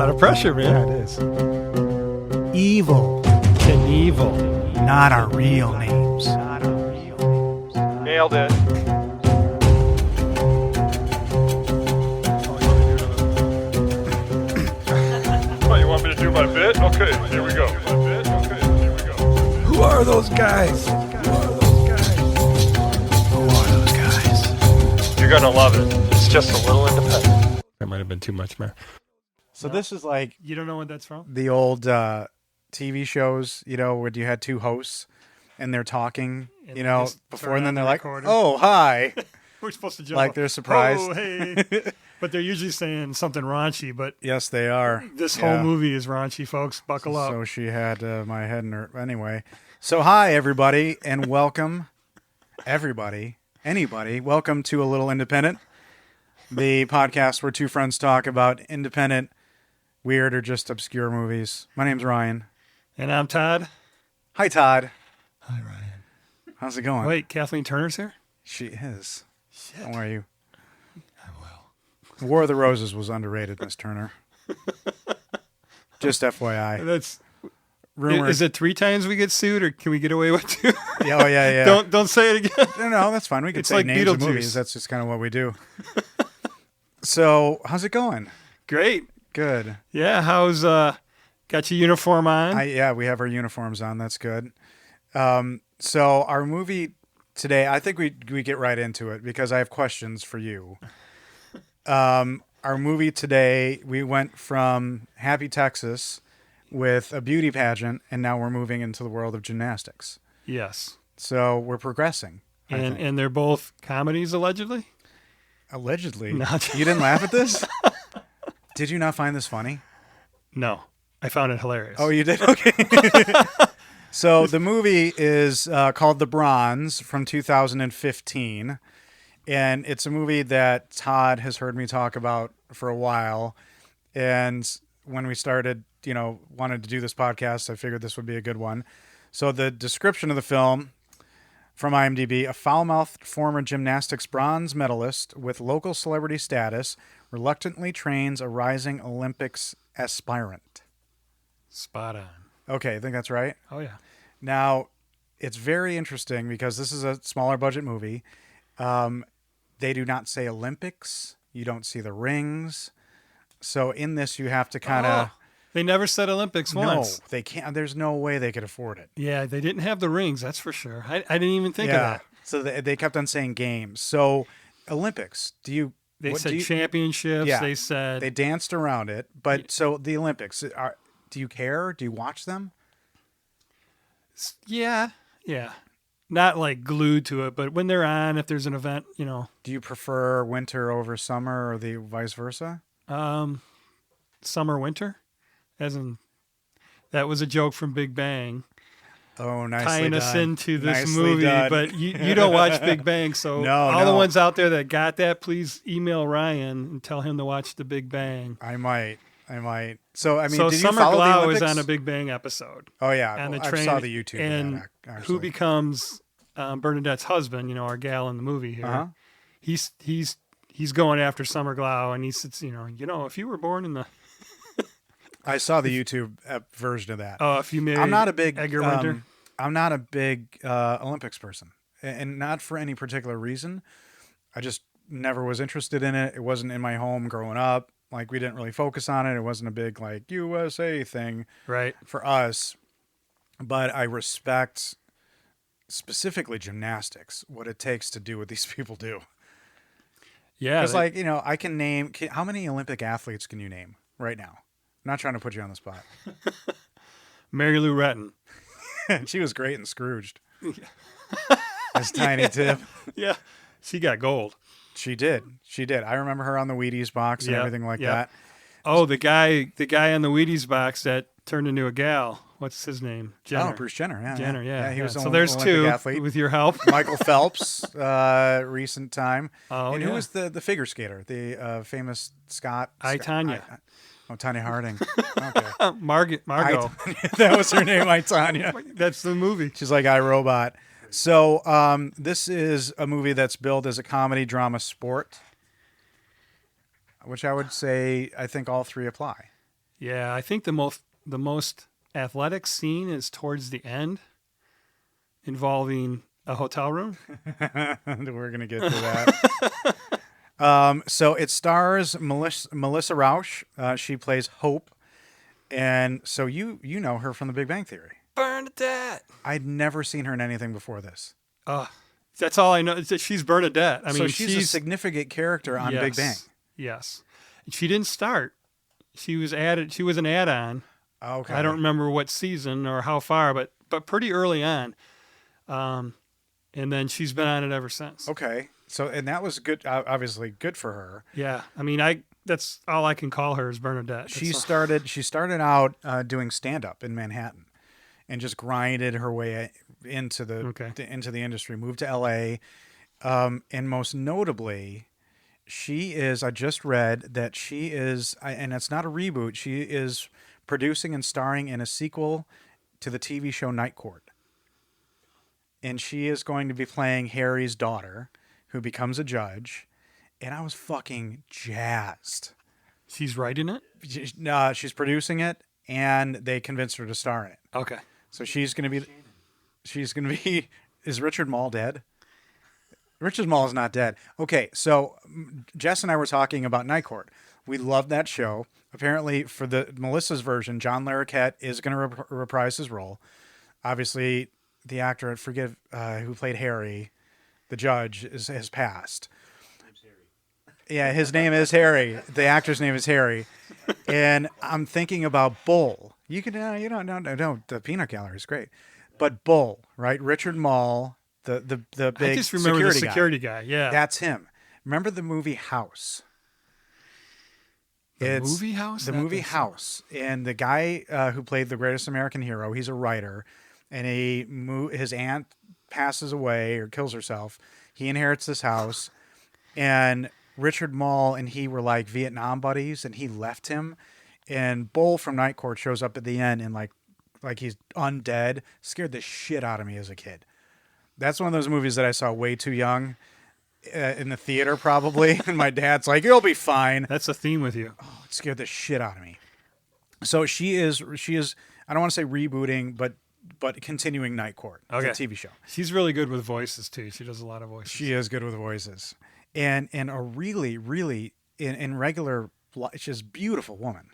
lot of pressure, man. Yeah, it is. Evil. Knievel. Not our real names. Nailed it. Oh, you want me to do my bit? Okay, here we go. Who are those guys? You're gonna love it. It's just a little independent. That might have been too much, man. So this is like You don't know what that's from? the old TV shows, you know, where you had two hosts and they're talking, And you they know, just before turn and then on they're the like, recorder. "Oh, hi." We're supposed to jump Like they're surprised. Oh, hey. But they're usually saying something raunchy, but Yes, they are. this Yeah. whole movie is raunchy, folks. Buckle up. So she had my head in her. Anyway, so hi, everybody, and welcome, everybody, anybody. Welcome to A Little Independent, the podcast where two friends talk about independent, weird, or just obscure movies. My name's Ryan. And I'm Todd. Hi, Todd. Hi, Ryan. How's it going? Wait, Kathleen Turner's here? She is. Shit. How are you? I'm well. War of the Roses was underrated, Miss Turner. Just FYI. That's... Rumor. Is it 3 times we get sued, or can we get away with 2? Oh, yeah. Don't say it again. No, that's fine. We can It's say like names of Beetlejuice. movies. That's just kind of what we do. So, how's it going? Great. Good. Yeah, how's got your uniform on? Yeah, we have our uniforms on. That's good. So our movie today, I think we get right into it because I have questions for you. Our movie today, we went from Happy Texas with a beauty pageant, and now we're moving into the world of gymnastics. Yes. So we're progressing. I think. And they're both comedies, allegedly? Allegedly. Not- You didn't laugh at this? Did you not find this funny? No. I found it hilarious. Oh, you did? Okay. So the movie is called The Bronze from 2015. And it's a movie that Todd has heard me talk about for a while. And when we started, wanted to do this podcast, I figured this would be a good one. So the description of the film from IMDB: a foul-mouthed former gymnastics bronze medalist with local celebrity status reluctantly trains a rising Olympics aspirant. Spot on. Okay, I think that's right. Oh, yeah. Now, it's very interesting because this is a smaller budget movie. They do not say Olympics. You don't see the rings. So in this, you have to kind of... They never said Olympics once. No, they can't. There's no way they could afford it. Yeah, they didn't have the rings, that's for sure. I didn't even think of that. So they kept on saying games. So Olympics, They said championships. Yeah. They said... They danced around it. But so the Olympics, do you care? Do you watch them? Yeah. Not like glued to it, but when they're on, if there's an event, Do you prefer winter over summer or the vice versa? Summer, winter, as in that was a joke from Big Bang, Oh, nicely tying done. us into this Nicely movie. done. But you don't watch Big Bang, so No, all the no. ones out there that got that, please email Ryan and tell him to watch the Big Bang. I might. So, I mean, So did Summer you follow the Glau Olympics? is on a Big Bang episode. Oh, yeah. On the I train, saw the YouTube. and of that, actually. who becomes Bernadette's husband? Our gal in the movie here. Uh-huh. He's going after Summer Glau, and he says, if you were born in the I saw the YouTube version of that. if you married I'm not a big Edgar Winter. I'm not a big Olympics person, and not for any particular reason. I just never was interested in it. It wasn't in my home growing up. Like, we didn't really focus on it. It wasn't a big like USA thing Right. for us. But I respect specifically gymnastics, what it takes to do what these people do. Yeah. Because, I can name... how many Olympic athletes can you name right now? I'm not trying to put you on the spot. Mary Lou Retton. She was great in Scrooged. As Tiny Tip. Yeah. She got gold. She did. I remember her on the Wheaties box and Yep, everything like yep. that. Oh, the guy on the Wheaties box that turned into a gal. What's his name? Jenner. Oh, Bruce Jenner. Yeah, Jenner, yeah. he was So an there's Olympic 2 athlete. with your help. Michael Phelps, recent time. Oh, and yeah. who was the figure skater? The famous Scott? Tanya. Tanya Harding. Okay. Margot. That was her name, Tanya. That's the movie. She's like iRobot. So this is a movie that's billed as a comedy, drama, sport, which I would say I think all 3 apply. Yeah, I think the most athletic scene is towards the end, involving a hotel room. We're gonna get to that. So it stars Melissa Rauch. She plays Hope, and so you know her from The Big Bang Theory. Bernadette. I'd never seen her in anything before this. That's all I know. Is that she's Bernadette. I mean, she's a significant character on yes, Big Bang. Yes, she didn't start. She was added. She was an add-on. Okay. I don't remember what season or how far, but pretty early on. And then she's been on it ever since. Okay. So, and that was good. Obviously, good for her. Yeah, I mean, that's all I can call her is Bernadette. She started out doing stand-up in Manhattan, and just grinded her way into the industry. Moved to L.A. And most notably, she is. I just read that she is, and it's not a reboot. She is producing and starring in a sequel to the TV show Night Court. And she is going to be playing Harry's daughter, who becomes a judge. And I was fucking jazzed. She's writing it? She's producing it, and they convinced her to star in it. Okay. So she's going to be, is Richard Mol dead? Richard Mol is not dead. Okay, so Jess and I were talking about Night Court. We loved that show. Apparently, for the Melissa's version, John Larroquette is going to reprise his role. Obviously, the actor, I forget who played Harry, the judge, has passed. Yeah, his name is Harry. The actor's name is Harry. And I'm thinking about Bull. You can, no, the peanut gallery is great. But Bull, right? Richard Mol, the big I just remember the security guy. Yeah. That's him. Remember the movie House? The movie House? The movie House. And the guy who played the greatest American hero, he's a writer, and his aunt passes away or kills herself. He inherits this house, and Richard Mol and he were like Vietnam buddies, and he left him. And Bull from Night Court shows up at the end and like he's undead. Scared the shit out of me as a kid. That's one of those movies that I saw way too young in the theater, probably. And my dad's like, "You'll be fine." That's a theme with you. Oh, it scared the shit out of me. So she is. I don't want to say rebooting, but continuing Night Court, the TV show. She's really good with voices too. She does a lot of voices. She is good with voices, and a really, really in regular, she's a beautiful woman.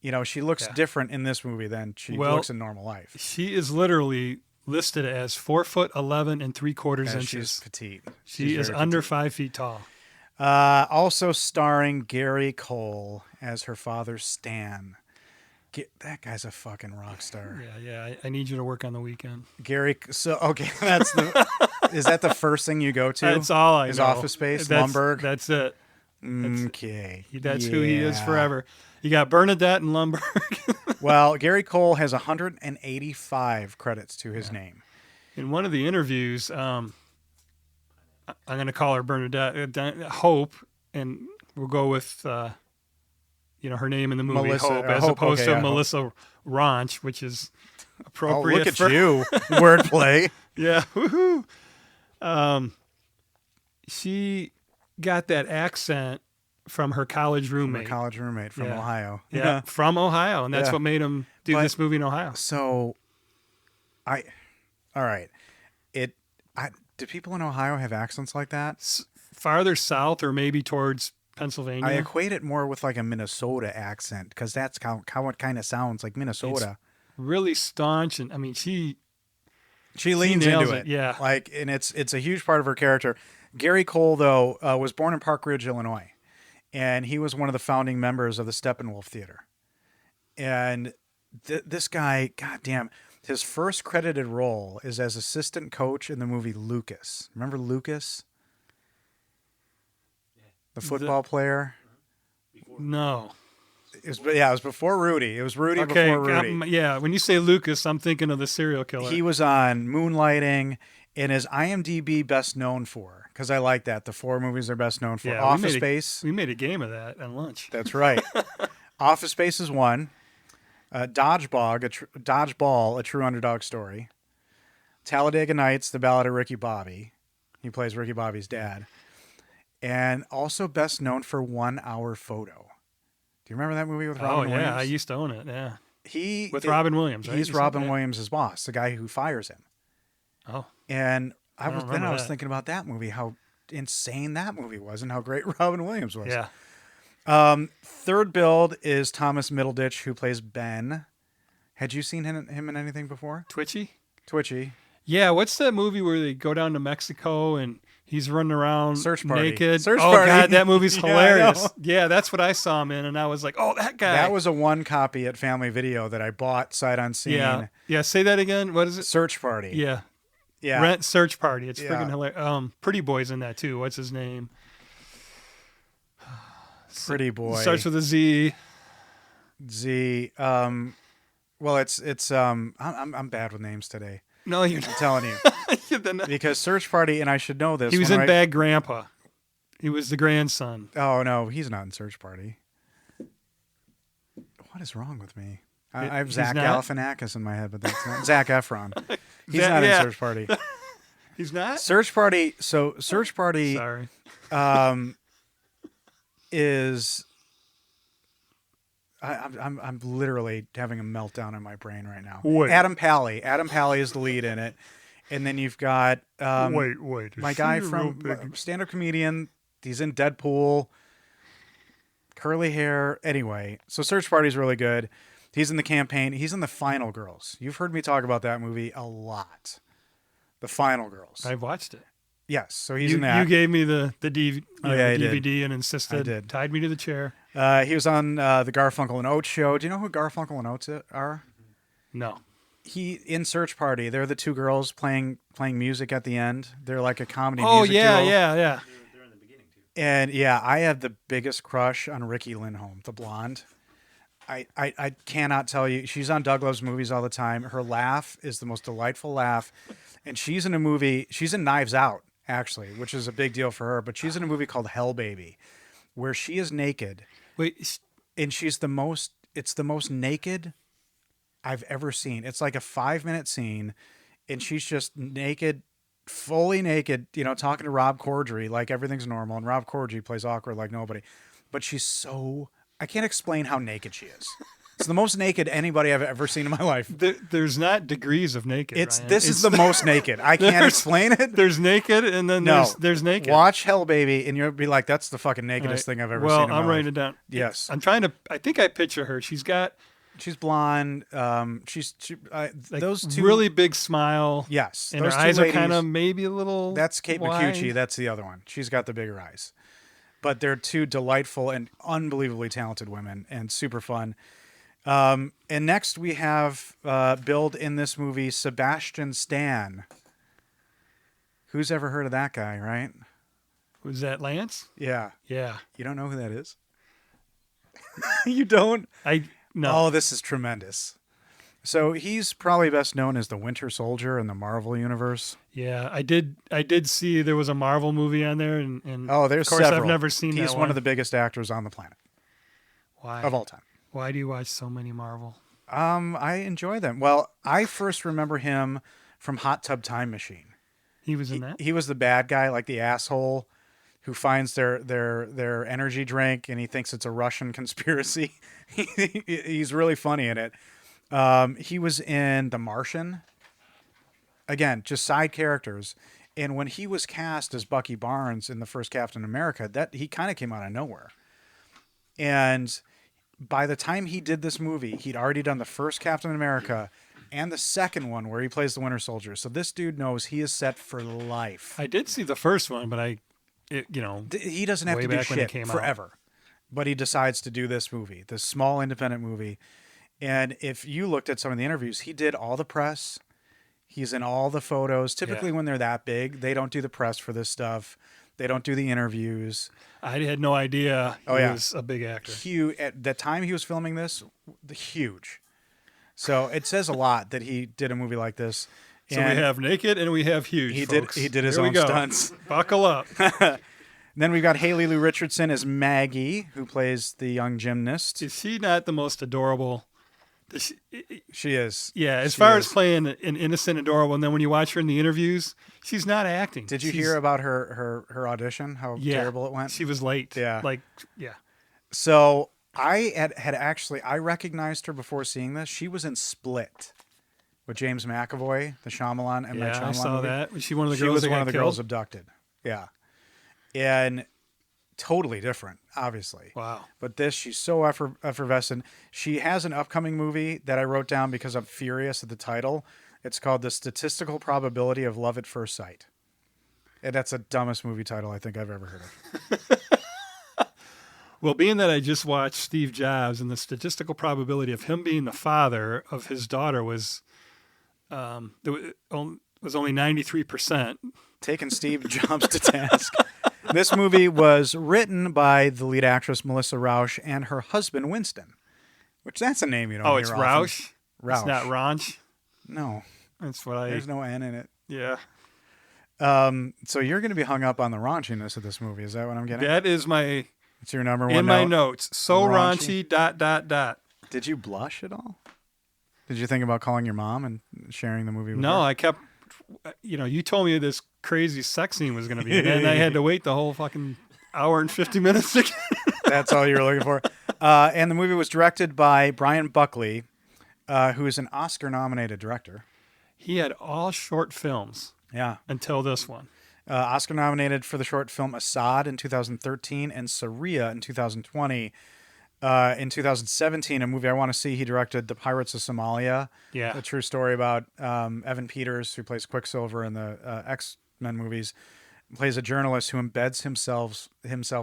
You know, she looks different in this movie than she looks in normal life. She is literally listed as 4'11" 3/4 inches. She's petite. She is under 5 feet tall. Also starring Gary Cole as her father, Stan. That guy's a fucking rock star. Yeah. I need you to work on the weekend. Gary. So okay, is that the first thing you go to? That's all I know. Is Office Space, Lumberg. That's it. Okay. That's who he is forever. You got Bernadette and Lumberg. Well, Gary Cole has 185 credits to his name. In one of the interviews, I'm going to call her Bernadette, Hope, and we'll go with her name in the movie, Melissa, Hope, as opposed to Melissa Ranch, which is appropriate. Oh, look at you, wordplay. Yeah, woohoo! She got that accent from her college roommate. From Ohio. Yeah, from Ohio, and that's what made him do this movie in Ohio. So, all right. Do people in Ohio have accents like that? Farther south, or maybe towards Pennsylvania. I equate it more with like a Minnesota accent, because that's how it kind of sounds like Minnesota. It's really staunch, and I mean she leans into it. Yeah, and it's a huge part of her character. Gary Cole, though, was born in Park Ridge, Illinois, and he was one of the founding members of the Steppenwolf Theater. And this guy, goddamn, his first credited role is as assistant coach in the movie Lucas. Remember Lucas? The football player? No. It was before Rudy. It was Rudy before Rudy. Yeah, when you say Lucas, I'm thinking of the serial killer. He was on Moonlighting and is IMDb best known for, because I like that. The 4 movies they're best known for. Yeah, Office Space. We made a game of that at lunch. That's right. Office Space is 1. Dodgeball, a true underdog story. Talladega Nights, The Ballad of Ricky Bobby. He plays Ricky Bobby's dad. And also best known for 1 Hour Photo. Do you remember that movie with Oh Robin yeah, Williams? I used to own it. Yeah, He with Robin Williams. Right? He's You said Robin that? Williams' boss, the guy who fires him. Oh, And I don't was remember that. thinking about that movie, how insane that movie was, and how great Robin Williams was. yeah. Third build is Thomas Middleditch, who plays Ben. Had you seen him in anything before? Twitchy. Twitchy. Yeah, what's that movie where they go down to Mexico and he's running around Search Party. naked? Search oh Party. God, that movie's Yeah, I hilarious. know. Yeah, that's what I saw him in, and I was like, oh, that guy. That was a one copy at Family Video that I bought sight unseen. yeah, yeah. Say that again. What is it? Search Party. Yeah, Yeah. Rent Search Party. It's Yeah. freaking hilarious. Pretty Boy's in that too. What's his name? Pretty Boy. Starts with a Z. Z. Well, it's I'm bad with names today. No, you're I'm telling you. not. Because Search Party, and I should know this. He was one, in right? Bad Grandpa. He was the grandson. Oh no, he's not in Search Party. What is wrong with me? I have He's Zach not? Galifianakis in my head, but that's not Zach Efron. He's Zach- not yeah. in Search Party. He's not. Search Party. So Search Party Sorry. is. I'm literally having a meltdown in my brain right now. Wait. Adam Pally. Adam Pally is the lead in it, and then you've got Wait. my Is guy she a from real big- stand-up comedian. He's in Deadpool. Curly hair. Anyway, so Search Party's really good. He's in the campaign. He's in The Final Girls. You've heard me talk about that movie a lot. The Final Girls. I've watched it. Yes, so he's You, in that. you gave me the DVD, Oh, yeah, I did. DVD and insisted. I did. Tied me to the chair. He was on the Garfunkel and Oates show. Do you know who Garfunkel and Oates are? No. He in Search Party. They're the two girls playing music at the end. They're like a comedy Oh music yeah, duo. yeah. And yeah, I had the biggest crush on Ricky Lindholm, the blonde. I cannot tell you. She's on Doug Loves Movies all the time. Her laugh is the most delightful laugh. And she's in a movie. She's in Knives Out, actually, which is a big deal for her. But she's in a movie called Hell Baby, where she is naked. Wait, And she's it's the most naked I've ever seen. It's like a 5-minute scene, and she's just naked, fully naked, talking to Rob Corddry like everything's normal. And Rob Corddry plays awkward like nobody. But I can't explain how naked she is. It's the most naked anybody I've ever seen in my life. there's not degrees of naked. Ryan. This is the most naked. I can't explain it. There's naked, and then No. there's naked. Watch Hell Baby, and you'll be like, that's the fucking nakedest thing I've ever well, seen in my I'm writing life. it down. Yes. I'm trying to. I think I picture her. She's got She's blonde. Those two really big smile. Yes, and her those two eyes are ladies- kind of maybe a little. That's Kate wide. McCucci. That's the other one. She's got the bigger eyes. But they're two delightful and unbelievably talented women, and super fun. And next we have billed in this movie Sebastian Stan. Who's ever heard of that guy, right? Was that Lance? Yeah. Yeah. You don't know who that is? You don't? No. Oh, this is tremendous. So he's probably best known as the Winter Soldier in the Marvel universe. Yeah, I did see there was a Marvel movie on there, and Oh, there's of course several. I've never seen He's that one of the biggest actors on the planet Why? of all time. Why do you watch so many Marvel? I enjoy them. Well, I first remember him from Hot Tub Time Machine. He was in that. He was the bad guy, like the asshole who finds their energy drink and he thinks it's a Russian conspiracy. He's really funny in it. He was in The Martian. Again, just side characters. And when he was cast as Bucky Barnes in the first Captain America, that he kind of came out of nowhere. And by the time he did this movie, he'd already done the first Captain America and the second one where he plays the Winter Soldier. So this dude knows he is set for life. I did see the first one, but He doesn't have way to do back when it shit came out. forever. But he decides to do this movie, this small independent movie. And if you looked at some of the interviews, he did all the press. He's in all the photos. Typically, when they're that big, they don't do the press for this stuff. They don't do the interviews. I had no idea he was a big actor. Huge. At the time he was filming this, huge. So it says a lot that he did a movie like this. So we have naked and we have huge. He folks. did his Here we own go. stunts. Buckle up. Then we've got Haley Lou Richardson as Maggie, who plays the young gymnast. Is she not the most adorable? She is. Yeah, as She far is. as playing an innocent, adorable, and then when you watch her in the interviews, she's not acting. Did you She's- hear about her audition? How Yeah, terrible it went? She was late. Yeah. Yeah. So I I recognized her before seeing this. She was in Split with James McAvoy, the Shyamalan M. Night Yeah, Shyamalan I saw movie. that. Was she one of the She girls was that one got of the killed? girls abducted. Yeah. And totally different, obviously. Wow. But this, she's so effervescent. She has an upcoming movie that I wrote down because I'm furious at the title. It's called The Statistical Probability of Love at First Sight. And that's the dumbest movie title I think I've ever heard of. Well, being that I just watched Steve Jobs, and the statistical probability of him being the father of his daughter was only 93%. Taking Steve Jobs to task. This movie was written by the lead actress Melissa Rauch and her husband Winston, which that's a name you don't hear It's often. Rauch? Rauch. It's not Ranch? No, That's what there's no N in it. Yeah. So you're going to be hung up on the raunchiness of this movie. Is that what I'm getting? That is my, It's your number one in my note? notes. So Raunchy? raunchy, ... Did you blush at all? Did you think about calling your mom and sharing the movie with No, her? I kept, you told me this crazy sex scene was going to be, and then I had to wait the whole fucking hour and 50 minutes to get. That's all you were looking for. And the movie was directed by Brian Buckley, who is an Oscar-nominated director. He had all short films Yeah. until this one. Oscar-nominated for the short film Assad in 2013 and Saria in 2020. In 2017, a movie I want to see, he directed The Pirates of Somalia. Yeah. A true story about Evan Peters, who plays Quicksilver in the X-Men movies, plays a journalist who embeds himself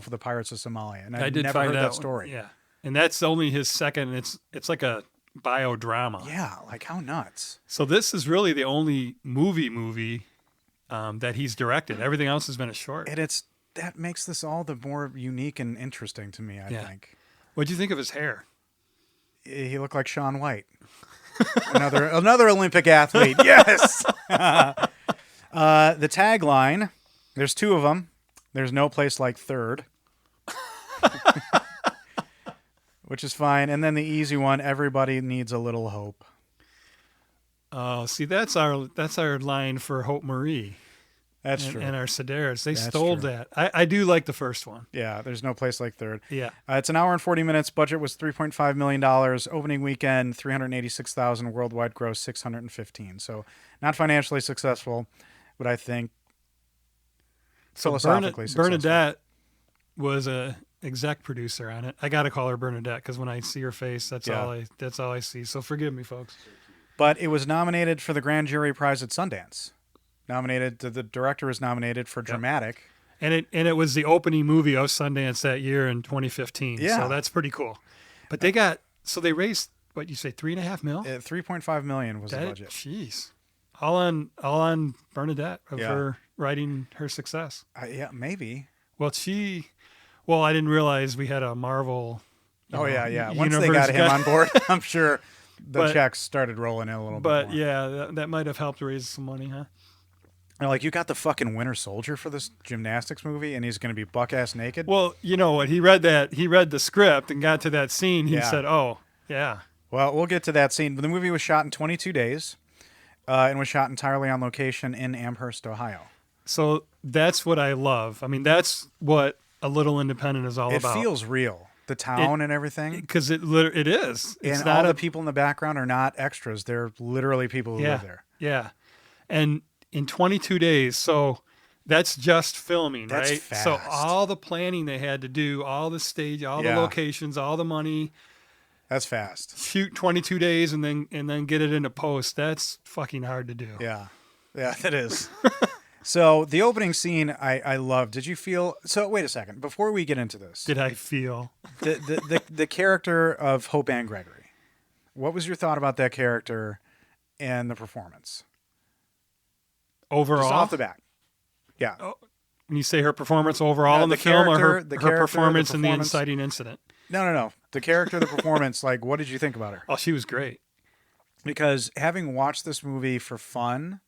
with the Pirates of Somalia. And I I've did never find heard that that story. Yeah. And that's only his second. It's like a biodrama. Yeah, like how nuts. So this is really the only movie that he's directed. Everything else has been a short. And that makes this all the more unique and interesting to me, I think. What'd you think of his hair? He looked like Shaun White. another Olympic athlete. Yes. The tagline, there's two of them. There's no place like third. Which is fine. And then the easy one, everybody needs a little hope. Oh, see, that's our line for Hope Marie. That's true. And our Sedaris. They That's stole true. that. I do like the first one. Yeah, there's no place like third. Yeah. It's an hour and 40 minutes. Budget was $3.5 million. Opening weekend, $386,000. Worldwide gross, $615,000. So not financially successful, but I think philosophically successful. Bernadette was a exec producer on it. I got to call her Bernadette because when I see her face, that's all I see. So forgive me, folks. But it was nominated for the Grand Jury Prize at Sundance. The director was nominated for dramatic. And it was the opening movie of Sundance that year in 2015. Yeah. So that's pretty cool. But they raised, what you say, $3.5 million? $3.5 million was the budget. Jeez. All on Bernadette of her writing her success. Yeah, maybe. Well, I didn't realize we had a Marvel. Yeah. Once they universe got him on board, I'm sure the checks started rolling in a little bit more. But yeah, that might have helped raise some money, huh? Like, you got the fucking Winter Soldier for this gymnastics movie, and he's going to be buck-ass naked? Well, you know what? He read the script and got to that scene. He said, oh, yeah. Well, we'll get to that scene. But the movie was shot in 22 days and was shot entirely on location in Amherst, Ohio. So that's what I love. I mean, that's what A Little Independent is all about. It feels real. The town and everything. Because it is. It's and not all the people in the background are not extras. They're literally people who live there. Yeah. And in 22 days, so that's just filming, That's right? fast. So all the planning they had to do, all the stage, all the locations, all the money. That's fast. Shoot 22 days and then get it into post. That's fucking hard to do. Yeah, it is. So the opening scene I love. Did you feel? So wait a second. Before we get into this, Did I feel? the character of Hope Ann Gregory. What was your thought about that character and the performance? Overall? Just off the bat. Yeah. When you say her performance overall No, in the the film or character- the her character, performance the in the performance. inciting incident? No. The character, the performance. Like, what did you think about her? Oh, she was great. Because having watched this movie for fun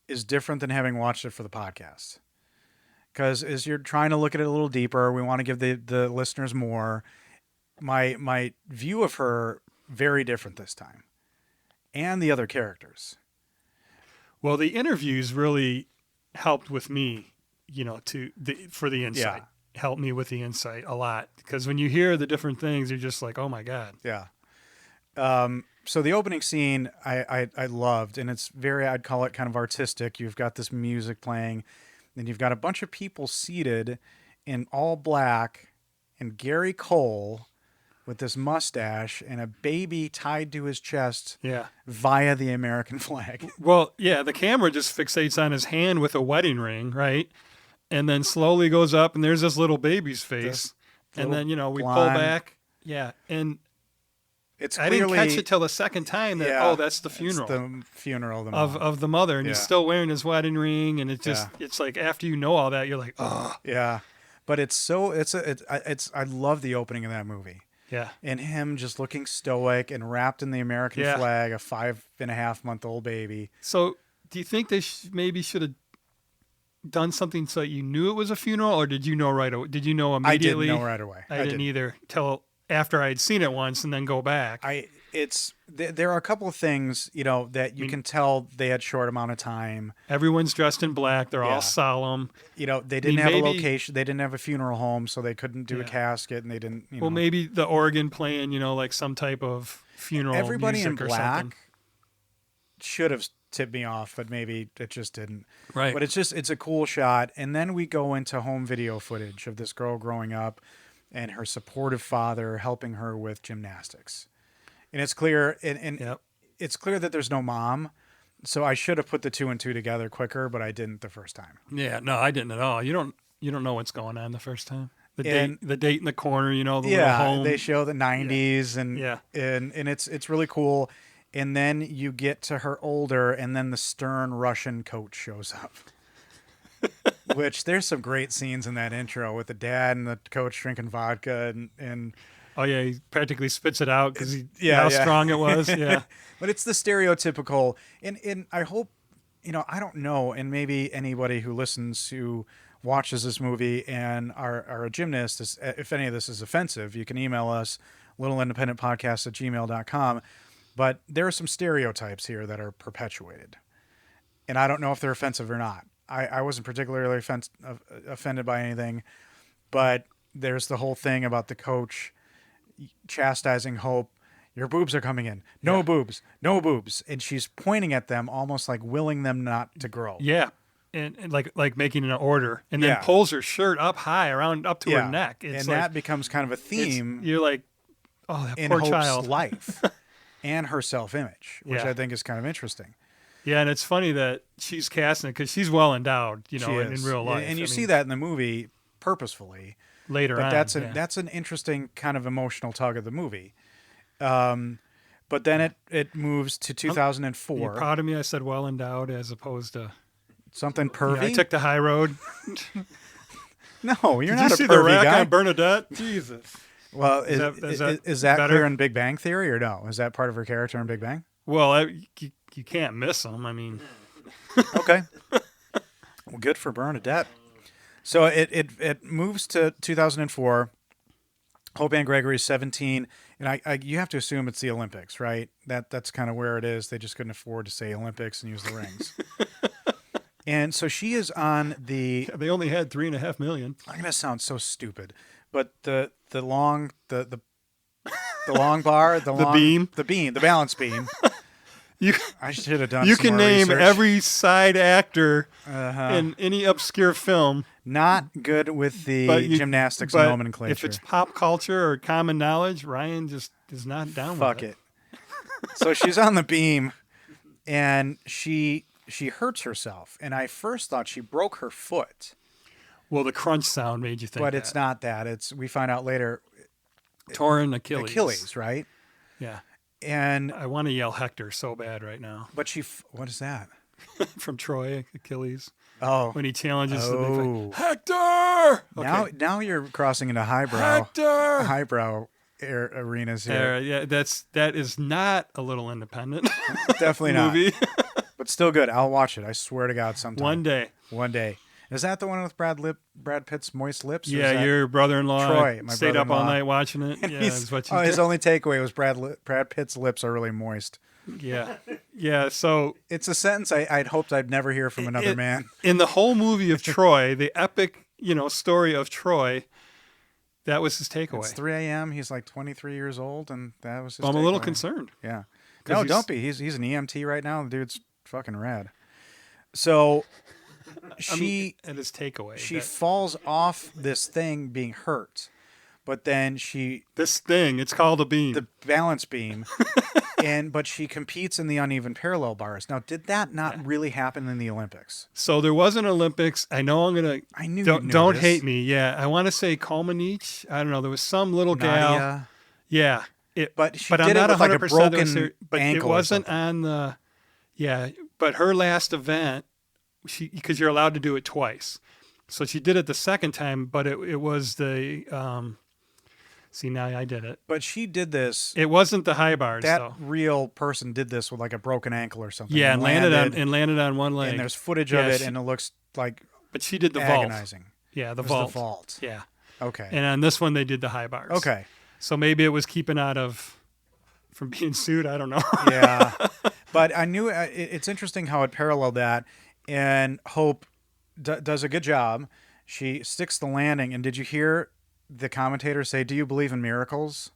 is different than having watched it for the podcast. Because as you're trying to look at it a little deeper, we want to give the listeners more. My view of her, very different this time. And the other characters. Well, the interviews really helped with me, for the insight. helped me with the insight a lot, because when you hear the different things, you're just like, oh my God. Yeah. So the opening scene I loved, and it's very, I'd call it kind of artistic. You've got this music playing, and you've got a bunch of people seated in all black, and Gary Cole with this mustache and a baby tied to his chest Yeah. via the American flag. Well, yeah, the camera just fixates on his hand with a wedding ring, right? And then slowly goes up, and there's this little baby's face. And then, we pull blonde. back. Yeah. And It's I clearly, didn't catch it till the second time that, yeah, that's the funeral. It's the funeral of the mom. of the mother, and he's Yeah. still wearing his wedding ring, and it's like after you know all that, you're like, oh Yeah. But I love the opening of that movie. yeah, And him just looking stoic and wrapped in the American Yeah. flag, a 5.5-month-old baby. So do you think they maybe should have done something so that you knew it was a funeral, or did you know right away? Did you know I immediately? didn't know right away. I didn't either till after I had seen it once and then go back. There are a couple of things, that you can tell they had short amount of time. Everyone's dressed in black. They're Yeah. all solemn. They didn't have maybe- a location. They didn't have a funeral home, so they couldn't do a Yeah. casket, and they didn't. Well, maybe the organ playing, like some type of funeral everybody in music or something. black should have tipped me off, but maybe it just didn't. Right. But it's a cool shot, and then we go into home video footage of this girl growing up, and her supportive father helping her with gymnastics, and it's clear, and Yep. it's clear that there's no mom. So I should have put the two and two together quicker, but I didn't the first time. Yeah, no, I didn't at all. You don't know what's going on the first time. And- The date in the corner, the little home. They show the 90s and Yeah. and it's really cool. And then you get to her older, and then the stern Russian coach shows up. Which there's some great scenes in that intro with the dad and the coach drinking vodka and Oh yeah, he practically spits it out because Yeah, how yeah. strong it was. Yeah, but it's the stereotypical, and I hope, I don't know, and maybe anybody who listens who watches this movie and are a gymnast, if any of this is offensive, you can email us, littleindependentpodcast@gmail.com. But there are some stereotypes here that are perpetuated, and I don't know if they're offensive or not. I wasn't particularly offended by anything, but there's the whole thing about the coach chastising Hope. Your boobs are coming in. No boobs. No boobs. And she's pointing at them almost like willing them not to grow. yeah, and like making an order, and then Yeah. pulls her shirt up high up to her neck. It's and like, that becomes kind of a theme you're like, oh, that in poor Hope's child. life and her self-image, which Yeah. I think is kind of interesting. Yeah, and it's funny that she's casting it because she's well endowed, She in is. real life. And you I see mean, that in the movie purposefully. later But on. that's an interesting kind of emotional tug of the movie. But then it moves to Are you 2004. proud of me? I said well endowed as opposed to. Something Yeah, pervy? I took the high road. No, you're Did not you a see the pervy rack guy. on Bernadette? Jesus. Well, Is is that that better? clear in Big Bang Theory or no? Is that part of her character in Big Bang? Well, you can't miss them. I mean, Okay. Well, good for Bernadette. So it moves to 2004. Hope Ann Gregory's 17, and you have to assume it's the Olympics, right? That's kind of where it is. They just couldn't afford to say Olympics and use the rings. And so she is on the. they only had 3.5 million. I'm gonna sound so stupid, but the long bar, the balance beam. You I should have done. you some can more name research. every side actor Uh-huh. in any obscure film, Not good with the but gymnastics but nomenclature. if it's pop culture or common knowledge, Ryan just is not down Fuck with it. So she's on the beam, and she hurts herself. And I first thought she broke her foot, Well, the crunch sound made you think, but it's not that. We find out later torn Achilles. Achilles, right? Yeah, And I want to yell Hector so bad right now but what is that? from Troy Achilles Oh, when he challenges the big Oh. fight. Hector. Okay. now you're crossing into highbrow Hector. arenas here. Yeah, that is not a Little Independent Definitely not. movie. But still good. I'll watch it. I swear to God, sometime. One day. One day. Is that the one with Brad Pitt's moist lips? or is Yeah, that- your brother-in-law Troy, my stayed up all brother-in-law. night watching it. And Yeah, he's- that's what you his did. only takeaway was Brad Pitt's lips are really moist. Yeah. So It's a sentence I'd hoped I'd never hear from another man. in the whole movie of Troy, the epic, story of Troy, that was his takeaway. It's 3 a.m. He's like 23 years old, and that was his I'm takeaway. a little concerned. Yeah. No, don't be. He's an EMT right now. The dude's fucking rad. So and his takeaway. She falls off this thing being hurt, but then this thing, it's called a beam. The balance beam. But she competes in the uneven parallel bars. Now, did that not really happen in the Olympics? So there was an Olympics. I know I knew don't hate me. Yeah. I want to say Kalmanich. I don't know. There was some little gal. Nadia. Yeah. But she I'm did not it with like a 100% broken but ankle. It wasn't on the. Yeah. But her last event, because you're allowed to do it twice. So she did it the second time, but it was the. See, now I did it. But she did this. It wasn't the high bars, that though. real person did this with like a broken ankle or something. Yeah, and landed on one leg. And there's footage of it, and it looks like. But she did the agonizing. vault. Yeah, the vault. vault. Yeah. Okay. And on this one, they did the high bars. Okay. So maybe it was keeping from being sued. I don't know. Yeah. But I knew it's interesting how it paralleled that, and Hope does a good job. She sticks the landing, and did you hear the commentator say, "Do you believe in miracles?"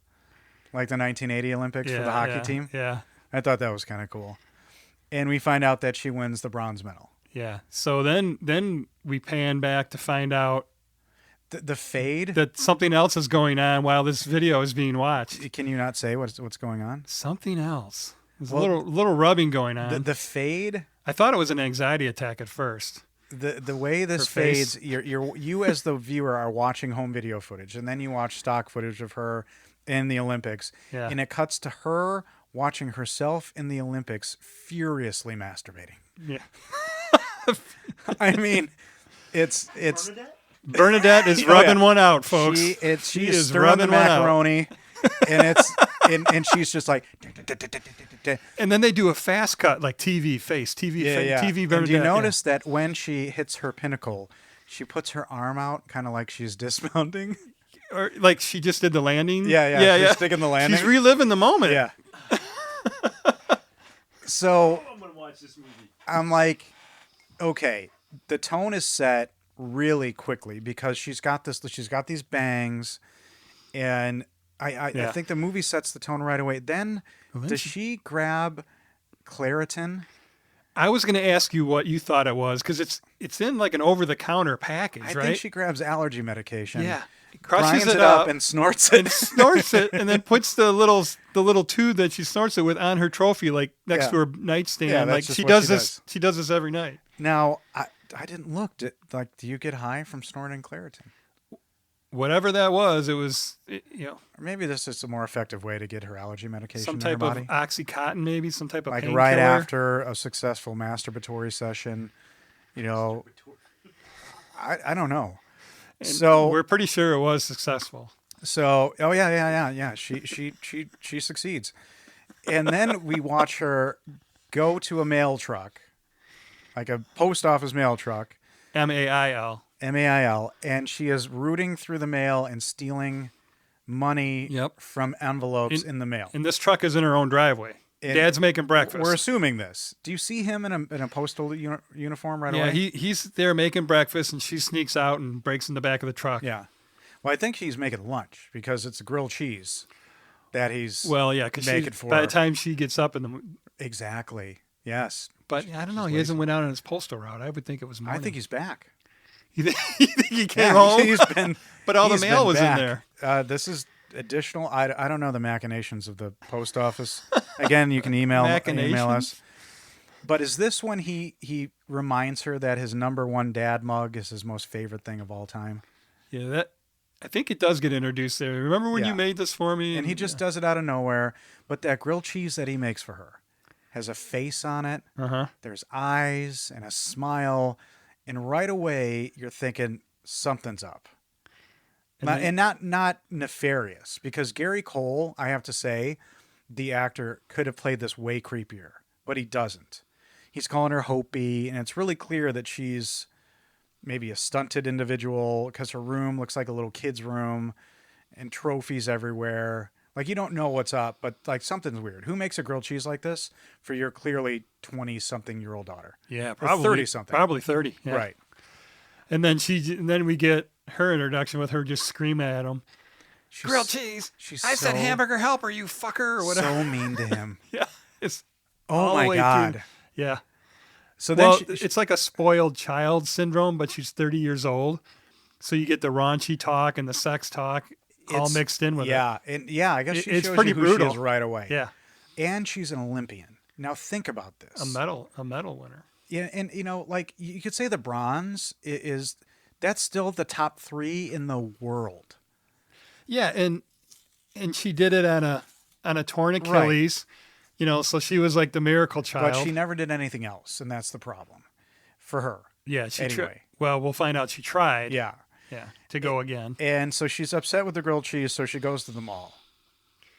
Like the 1980 Olympics for the hockey team? Yeah. I thought that was kind of cool. And we find out that she wins the bronze medal. Yeah. So then we pan back to find out the fade? That something else is going on while this video is being watched. Can you not say what's going on? Something else. There's a little rubbing going on. The fade? I thought it was an anxiety attack at first. The way this fades, you as the viewer are watching home video footage, and then you watch stock footage of her in the Olympics, and it cuts to her watching herself in the Olympics furiously masturbating. Yeah. I mean, it's Bernadette is rubbing one out, folks. She is stirring the macaroni, and and she's just like. And then they do a fast cut, like TV Bernadette. And do you notice that when she hits her pinnacle, she puts her arm out, kind of like she's dismounting, or like she just did the landing? Yeah. She's sticking the landing. She's reliving the moment. Yeah. So I'm gonna watch this movie. I'm like, okay, the tone is set really quickly because she's got these bangs, and I think the movie sets the tone right away. Then does she grab Claritin? I was going to ask you what you thought it was because it's in like an over-the-counter package, right? I think she grabs allergy medication. Yeah, crushes it up and snorts it, and then puts the little tube that she snorts it with on her trophy, like next to her nightstand. Yeah, like she does this. She does this every night. Now I didn't look. Do you get high from snorting Claritin? Whatever that was, it was, Or maybe this is a more effective way to get her allergy medication some in type her body. of Oxycontin, maybe some type of like painkiller. right after a successful masturbatory session. I don't know. And so we're pretty sure it was successful. So yeah. She succeeds, and then we watch her go to a mail truck, like a post office mail truck. MAIL, and she is rooting through the mail and stealing money from envelopes in the mail. And this truck is in her own driveway. Dad's making breakfast. We're assuming this. Do you see him in a postal uniform right away? Yeah, he's there making breakfast, and she sneaks out and breaks in the back of the truck. Yeah. Well, I think he's making lunch because it's grilled cheese that he's making for by the time she gets up in the exactly. Yes. But I don't know. He hasn't went out on his postal route. I would think it was morning. I think he's back. You think he came home? But all the mail was back. in there. This is additional. I don't know the machinations of the post office. Again, you can email us. But is this when he reminds her that his #1 dad mug is his most favorite thing of all time? Yeah, I think it does get introduced there. Remember when you made this for me? And he just does it out of nowhere. But that grilled cheese that he makes for her has a face on it. There's eyes and a smile. And right away, you're thinking something's up. And not nefarious. Because Gary Cole, I have to say, the actor could have played this way creepier. But he doesn't. He's calling her Hopi. And it's really clear that she's maybe a stunted individual because her room looks like a little kid's room. And trophies everywhere. Like, you don't know what's up, but like something's weird. Who makes a grilled cheese like this for your clearly 20-something-year-old daughter? Yeah, probably 30-something. Probably 30. Yeah. Right. And then we get her introduction with her just screaming at him. She's, Grilled cheese. She's I said so- hamburger helper, you fucker, or whatever. So mean to him. Yeah. It's Oh all the my way God. through. Yeah. So then Well, she, it's like a spoiled child syndrome, but she's 30 years old. So you get the raunchy talk and the sex talk all It's- mixed in with it. I guess she It's shows pretty you who brutal. she is right away. Yeah. And she's an Olympian. Now think about this. A medal winner. Yeah, and like you could say the bronze is that's still the top 3 in the world. Yeah, and she did it on a torn Achilles, so she was like the miracle child. But she never did anything else, and that's the problem for her. Yeah, she Anyway. well, we'll find out she tried. Yeah. Yeah, to go again. And so she's upset with the grilled cheese, so she goes to the mall.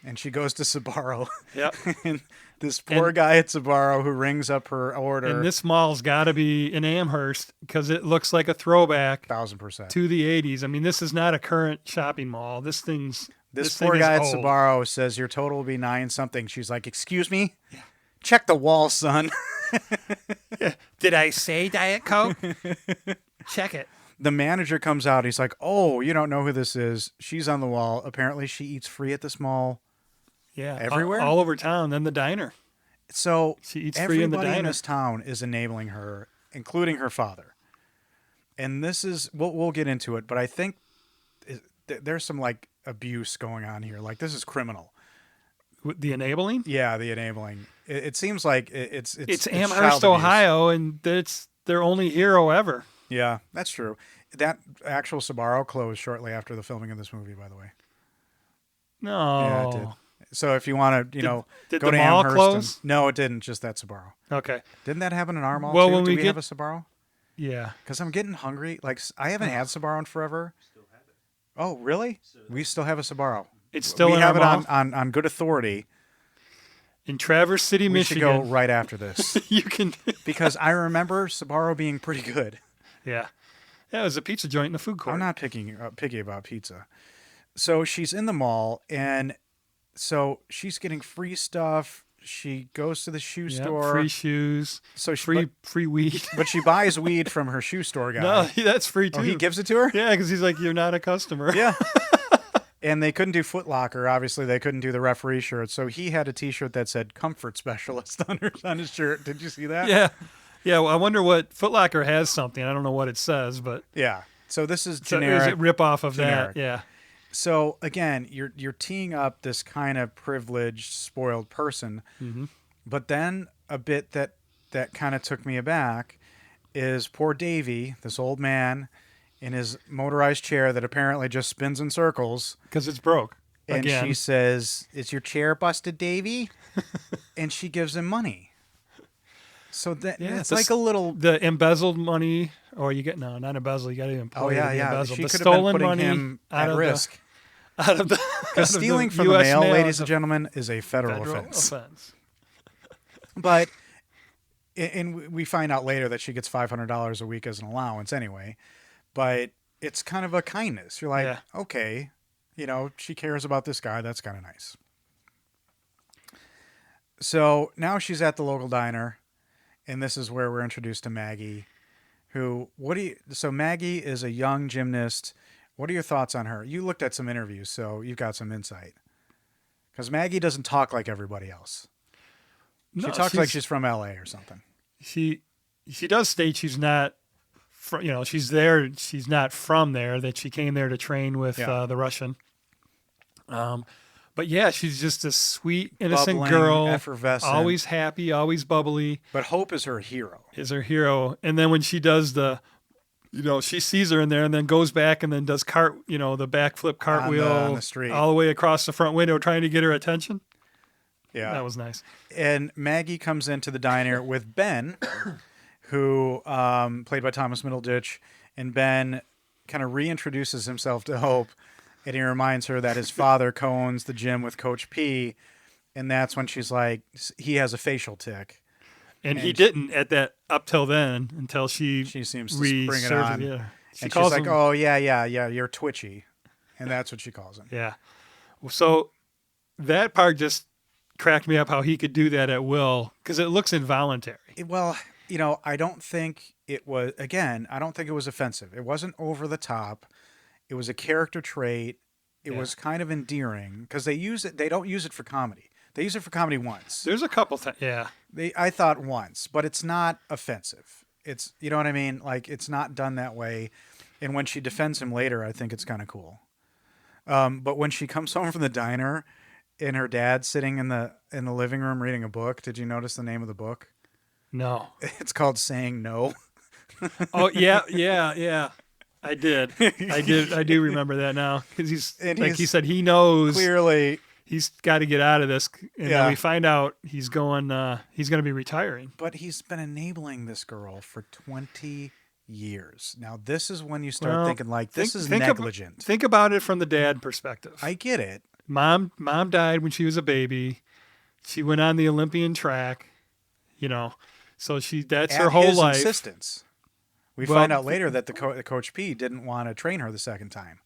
And she goes to Sbarro. Yep. And this poor guy at Sbarro who rings up her order. And this mall's got to be in Amherst because it looks like a throwback 1,000%. to the 80s. I mean, this is not a current shopping mall. This This thing poor is guy at old. Sbarro says your total will be 9 something. She's like, "Excuse me? Yeah. Check the wall, son." Did I say Diet Coke? Check it. The manager comes out. He's like, "Oh, you don't know who this is. She's on the wall. Apparently she eats free at this mall." Yeah, Everywhere? all over town. Then the diner. So She eats free in the everybody in diner. this town is enabling her, including her father. And this is we'll get into it, but I think there's some like abuse going on here. Like this is criminal. With the enabling. Yeah, the enabling. It seems like it's Amherst, child abuse. Ohio, and it's their only hero ever. Yeah, that's true. That actual Sbarro closed shortly after the filming of this movie, by the way. No. Yeah, it did. So if you want to, did go the to mall Amherst. close? No, it didn't. Just that Sbarro. Okay. Didn't that happen in our mall Well, too? when Do we we get- have a Sbarro? Yeah. Because I'm getting hungry. Like I haven't had Sbarro in forever. Oh, really? We still have a Sbarro. It's still we in have our it mall? on good authority. In Traverse City, We should Michigan. go right after this You can. because I remember Sbarro being pretty good. Yeah. Yeah, it was a pizza joint in the food court. I'm not picky about pizza. So she's in the mall, and so she's getting free stuff. She goes to the shoe Yep, store. free shoes. So she, Free weed. but she buys weed from her shoe store guy. No, that's free too. Oh, he gives it to her? Yeah, because he's like, you're not a customer. Yeah. And they couldn't do Foot Locker. Obviously, they couldn't do the referee shirt. So he had a T-shirt that said "Comfort Specialist" on his shirt. Did you see that? Yeah. Yeah. Well, I wonder what Foot Locker has something. I don't know what it says, but Yeah. So this is so generic. is it rip off of generic. that? Yeah. So again, you're teeing up this kind of privileged, spoiled person. Mm-hmm. But then a bit that kind of took me aback is poor Davy, this old man, in his motorized chair that apparently just spins in circles. Because it's broke. And Again. she says, "Is your chair busted, Davy?" And she gives him money. So that Yeah, it's the like a little. The embezzled money, or you get not embezzled. You got to employ. Oh yeah, the yeah. embezzled. She The could have been stolen putting money him out at of risk. out of the Because stealing from the US mail, mail ladies is and a gentlemen, is a federal federal offense. offense. But, and we find out later that she gets $500 a week as an allowance anyway. But it's kind of a kindness. You're like, Yeah. okay, she cares about this guy. That's kind of nice. So now she's at the local diner, and this is where we're introduced to Maggie, so Maggie is a young gymnast. What are your thoughts on her? You looked at some interviews, so you've got some insight. Because Maggie doesn't talk like everybody else. She No, talks like she's from LA or something. She does state she's not. She's there. She's not from there. That she came there to train with Yeah. the Russian. But yeah, she's just a sweet, innocent Bubbling, girl, effervescent. always happy, always bubbly. But Hope is her hero. Is her hero. And then when she does she sees her in there and then goes back and then does the backflip cartwheel on the street. all the way across the front window trying to get her attention. Yeah. That was nice. And Maggie comes into the diner with Ben, who played by Thomas Middleditch, and Ben kind of reintroduces himself to Hope, and he reminds her that his father co-owns the gym with Coach P, and that's when she's like, he has a facial tick. And he didn't at that up till then until she seems to bring it resurfaced- on. Yeah. She And calls she's like, him, "Oh yeah, you're twitchy," and that's what she calls him. yeah. So that part just cracked me up how he could do that at will because it looks involuntary. Well, I don't think it was, again, I don't think it was offensive. It wasn't over the top. It was a character trait. It was kind of endearing because they don't use it for comedy. They use it for comedy once. There's a couple times. Yeah. I thought once, but it's not offensive. It's, you know what I mean? Like, it's not done that way. And when she defends him later, I think it's kind of cool. But when she comes home from the diner and her dad's sitting in the living room reading a book, did you notice the name of the book? No. It's called Saying No. Oh, yeah. I did. I do remember that now. Because he said he knows. Clearly. He's got to get out of this. And then we find out he's going to be retiring. But he's been enabling this girl for 20 years. Now, this is when you start thinking, like, this is negligent. Think about it from the dad perspective. I get it. Mom died when she was a baby. She went on the Olympian track, so that's her whole life. Insistence. We find out later that the Coach P didn't want to train her the second time.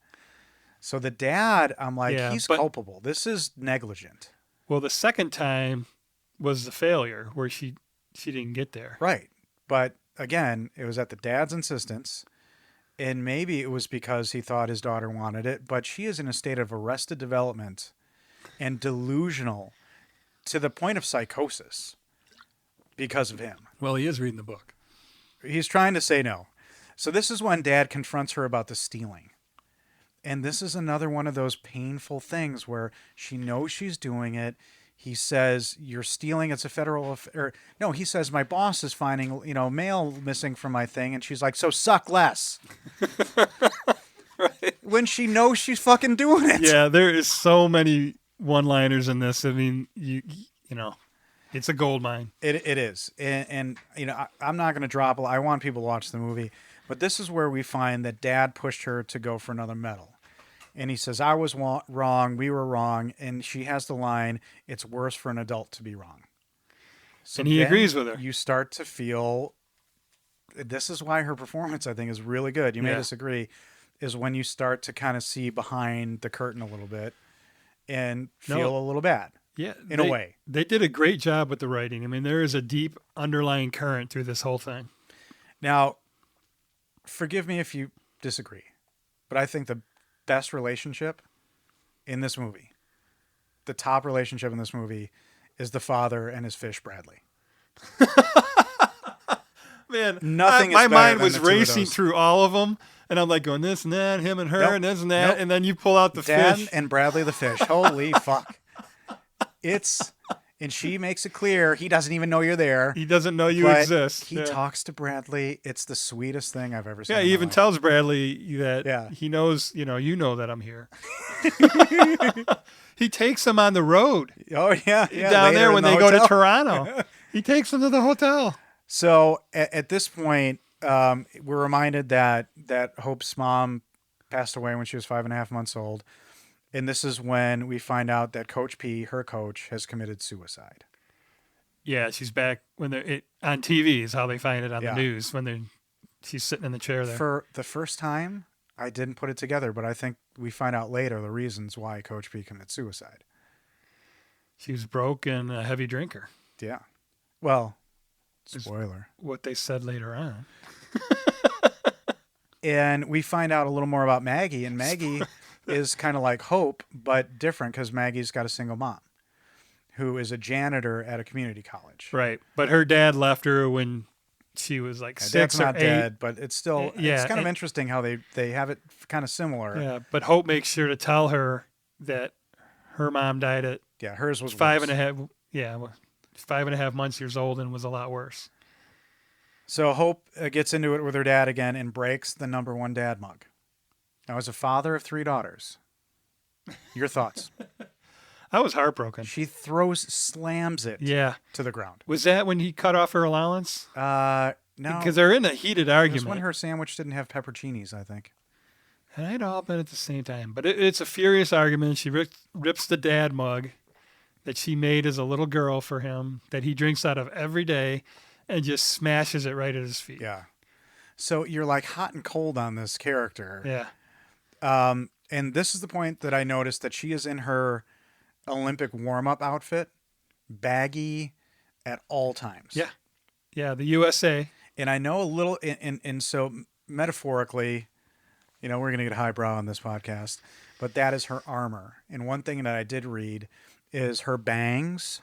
So the dad, I'm like, he's culpable. This is negligent. Well, the second time was the failure where she didn't get there. Right. But again, it was at the dad's insistence. And maybe it was because he thought his daughter wanted it. But she is in a state of arrested development and delusional to the point of psychosis because of him. Well, he is reading the book. He's trying to say no. So this is when dad confronts her about the stealing. And this is another one of those painful things where she knows she's doing it. He says, you're stealing. It's a federal affair. No, he says, my boss is finding, mail missing from my thing. And she's like, so suck less. Right. When she knows she's fucking doing it. Yeah, there is so many one-liners in this. I mean, it's a gold mine. It is. And I'm not going to drop it. I want people to watch the movie. But this is where we find that dad pushed her to go for another medal. And he says, I was wrong. We were wrong. And she has the line, it's worse for an adult to be wrong. So and he agrees with her. You start to feel, this is why her performance, I think, is really good. You may disagree, is when you start to kind of see behind the curtain a little bit and feel a little bad. Yeah. In a way. They did a great job with the writing. I mean, there is a deep underlying current through this whole thing. Now, forgive me if you disagree, but I think the best relationship in this movie, the top relationship in this movie, is the father and his fish, Bradley. Man, nothing. My mind was racing through all of them, and I'm like going this and that, him and her, and this and that, and then you pull out the Dad fish and Bradley the fish. Holy fuck! And she makes it clear he doesn't even know you're there. He doesn't know you exist. He talks to Bradley. It's the sweetest thing I've ever seen. Yeah, he even tells Bradley that he knows, you know that I'm here. He takes him on the road. Oh, yeah. Down there when they go to Toronto. He takes him to the hotel. So at this point, we're reminded that Hope's mom passed away when she was 5.5 months old. And this is when we find out that Coach P, her coach, has committed suicide. Yeah, she's back when they're on TV is how they find it on the news when she's sitting in the chair there. For the first time, I didn't put it together, but I think we find out later the reasons why Coach P committed suicide. She was broke and a heavy drinker. Yeah. Well, spoiler. What they said later on. And we find out a little more about Maggie, and Maggie is kind of like Hope, but different because Maggie's got a single mom who is a janitor at a community college. Right. But her dad left her when she was like 6 or 8. Not dead, but it's still, it's kind of interesting how they have it kind of similar. Yeah. But Hope makes sure to tell her that her mom died at hers was 5.5. Yeah. 5.5 months years old and was a lot worse. So Hope gets into it with her dad again and breaks the number 1 dad mug. Now, as a father of 3 daughters, your thoughts? I was heartbroken. She slams it to the ground. Was that when he cut off her allowance? No. Because they're in a heated argument. It was when her sandwich didn't have pepperoncinis, I think. And I'd all been at the same time. But it's a furious argument. She rips the dad mug that she made as a little girl for him that he drinks out of every day and just smashes it right at his feet. Yeah. So you're like hot and cold on this character. Yeah. And this is the point that I noticed that she is in her Olympic warm-up outfit, baggy at all times. Yeah. Yeah, the USA. And I know a little, and so metaphorically, we're going to get highbrow on this podcast, but that is her armor. And one thing that I did read is her bangs.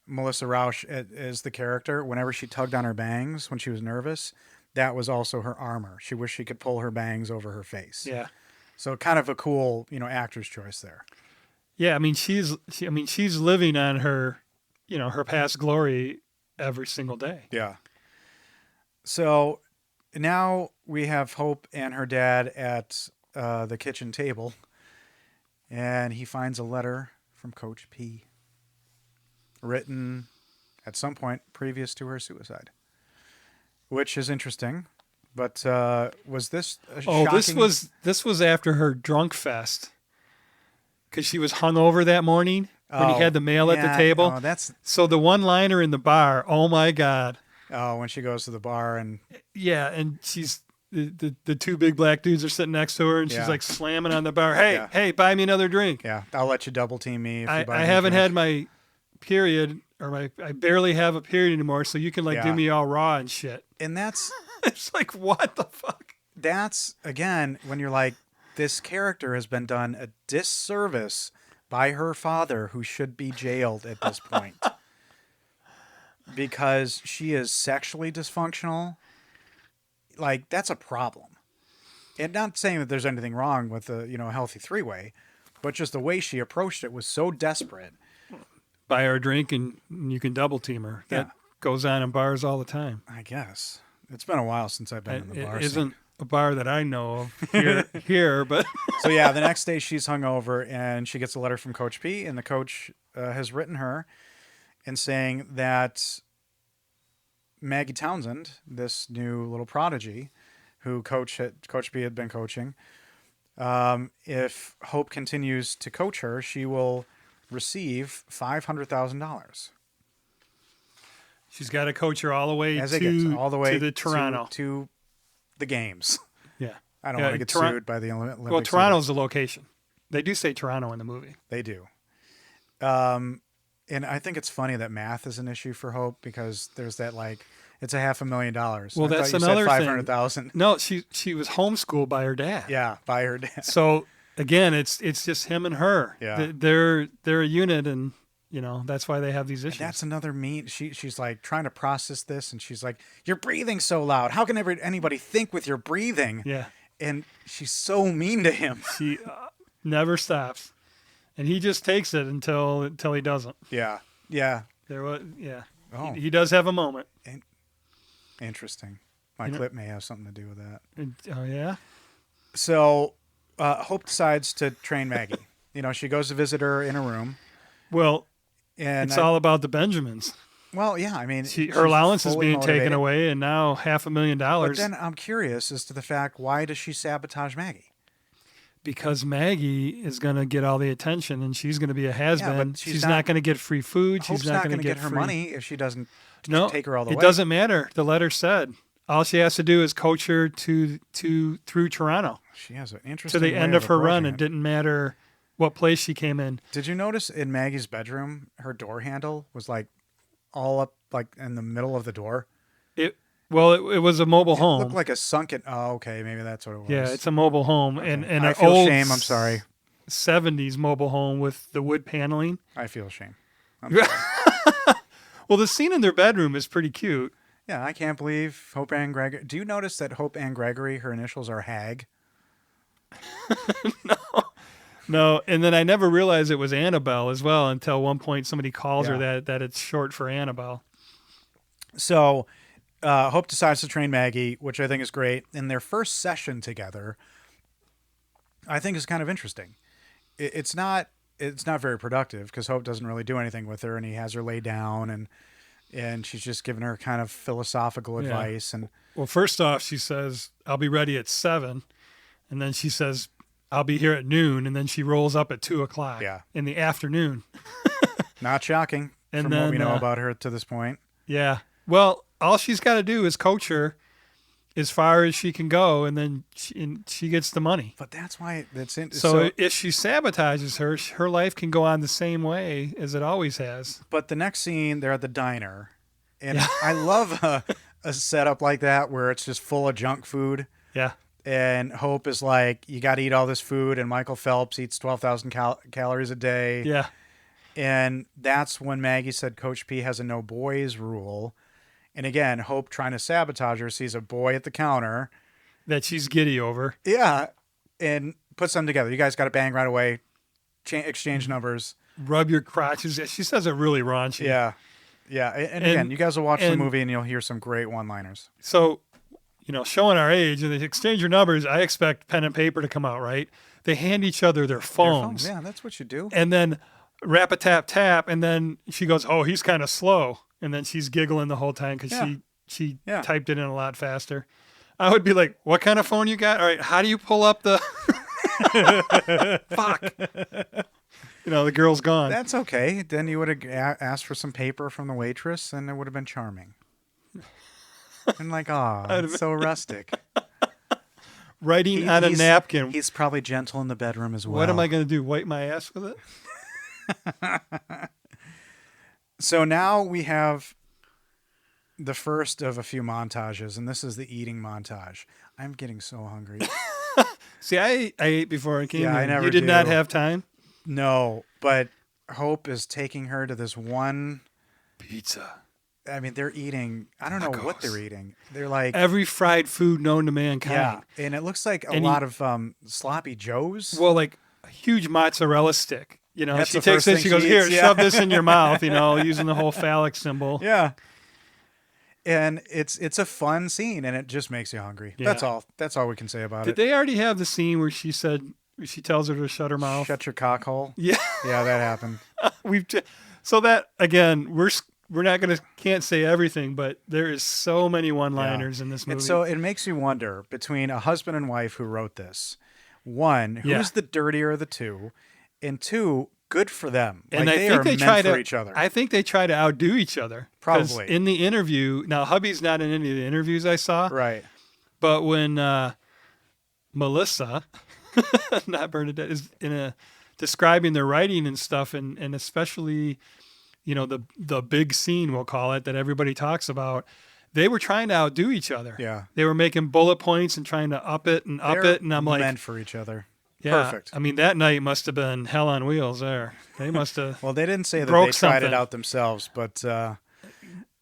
Melissa Rauch is the character. Whenever she tugged on her bangs when she was nervous, that was also her armor. She wished she could pull her bangs over her face. Yeah. So kind of a cool, actor's choice there. Yeah, I mean she's living on her, her past glory every single day. Yeah. So now we have Hope and her dad at the kitchen table, and he finds a letter from Coach P, written at some point previous to her suicide, which is interesting. But was this shocking? This was after her drunk fest, because she was hungover that morning when he had the mail at the table. So the one-liner in the bar. Oh my God. Oh, when she goes to the bar and and she's the two big black dudes are sitting next to her, and she's like slamming on the bar. Hey, buy me another drink. Yeah, I'll let you double team me. If you buy I haven't had my period, or I barely have a period anymore, so you can do me all raw and shit. And that's it's like, what the fuck? That's again when you're like, this character has been done a disservice by her father, who should be jailed at this point. Because she is sexually dysfunctional. Like, that's a problem. And not saying that there's anything wrong with a healthy three-way, but just the way she approached it was so desperate. Buy her a drink and you can double team her. That goes on in bars all the time. I guess. It's been a while since I've been in the bar. It isn't a bar that I know of here, but... So yeah, the next day she's hungover and she gets a letter from Coach P, and the coach has written her and saying that Maggie Townsend, this new little prodigy who Coach B had been coaching, if Hope continues to coach her, she will receive $500,000. She's got to coach her all the way to the Toronto. To the games. Yeah. I don't want to get sued by the Olympics. Well, Toronto's the location. They do say Toronto in the movie. They do. And I think it's funny that math is an issue for Hope, because there's that it's $500,000. Well, that's another thing. $500,000. No, she was homeschooled by her dad. Yeah, by her dad. So again, it's just him and her. Yeah, they're a unit, and that's why they have these issues. And that's another she's like trying to process this, and she's like, "You're breathing so loud. How can anybody think with your breathing?" Yeah, and she's so mean to him. She never stops. And he just takes it until he doesn't. Yeah. Oh. He does have a moment. Interesting. My clip may have something to do with that. Oh yeah. So, Hope decides to train Maggie. She goes to visit her in a room. Well, and it's all about the Benjamins. Well, yeah. I mean, her allowance is being taken away, and now $500,000. But then I'm curious as to the fact, why does she sabotage Maggie? Because Maggie is going to get all the attention, and she's going to be a has-been. She's not going to get free food. Hope's she's not going to get her money if she doesn't take her all the way. It doesn't matter. The letter said all she has to do is coach her through Toronto. She has an interesting to the end of her run. It didn't matter what place she came in. Did you notice in Maggie's bedroom, her door handle was all up in the middle of the door? Well, it was a mobile home. It looked like a sunken... Oh, okay. Maybe that's what it was. Yeah, it's a mobile home. Okay. And I feel old shame. I'm sorry. 70s mobile home with the wood paneling. I feel shame. I'm sorry. Well, the scene in their bedroom is pretty cute. Yeah, I can't believe Hope Ann Gregory... Do you notice that Hope Ann Gregory, her initials are HAG? No. And then I never realized it was Annabelle as well until one point somebody calls her that it's short for Annabelle. So... Hope decides to train Maggie, which I think is great. In their first session together, I think is kind of interesting. It's not very productive because Hope doesn't really do anything with her, and he has her lay down, and she's just giving her kind of philosophical advice. And well, first off, she says, "I'll be ready at 7," and then she says, "I'll be here at noon," and then she rolls up at 2:00 in the afternoon. Not shocking from what we know about her to this point. Yeah. Well, all she's got to do is coach her as far as she can go, and then she gets the money. But that's why that's in. So if she sabotages her life can go on the same way as it always has. But the next scene, they're at the diner, And I love a setup like that where it's just full of junk food. Yeah. And Hope is like, you got to eat all this food. And Michael Phelps eats 12,000 calories a day. Yeah. And that's when Maggie said Coach P has a no boys rule. And again, Hope, trying to sabotage her, sees a boy at the counter. That she's giddy over. Yeah. And puts them together. You guys got to bang right away. Exchange numbers. Rub your crotches. She says it really raunchy. Yeah. Yeah. And again, you guys will watch the movie and you'll hear some great one-liners. So, showing our age, and they exchange your numbers, I expect pen and paper to come out, right? They hand each other their phones. Yeah, that's what you do. And then rap-a-tap-tap, and then she goes, oh, he's kind of slow. And then she's giggling the whole time because she typed it in a lot faster. I would be like, what kind of phone you got? All right, how do you pull up the... Fuck. The girl's gone. That's okay. Then you would have asked for some paper from the waitress, and it would have been charming. And like, it's so rustic. Writing on a napkin. He's probably gentle in the bedroom as well. What am I going to do? Wipe my ass with it? So now we have the first of a few montages, and this is the eating montage. I'm getting so hungry. See, I ate before I came here. I never You did not do. have time? No, but Hope is taking her to this one Pizza. I mean, they're eating, I don't know what they're eating. They're like every fried food known to mankind. Yeah, and it looks like a lot of sloppy joes. Well, like a huge mozzarella stick. That's she the takes first it, thing she goes, she here, eats, shove this in your mouth, using the whole phallic symbol. Yeah. And it's a fun scene, and it just makes you hungry. Yeah. That's all. That's all we can say about Did it. they already have the scene where she tells her to shut her mouth? Shut your cock hole. Yeah. Yeah, that happened. So that, again, we're not can't say everything, but there is so many one-liners in this movie. And so it makes you wonder, between a husband and wife who wrote this, one, who's the dirtier of the two, and two, good for them. And like, I they think are they meant for each other. I think they try to outdo each other. 'Cause Probably. in the interview, now hubby's not in any of the interviews I saw. Right. But when Melissa, not Bernadette, is describing their writing and stuff, and especially, the big scene, we'll call it, that everybody talks about, they were trying to outdo each other. Yeah. They were making bullet points and trying to up it, and I'm like, meant for each other. yeah, Perfect. I mean, that night must have been hell on wheels there. They must have. Well, they didn't say that broke they tried something. it out themselves, but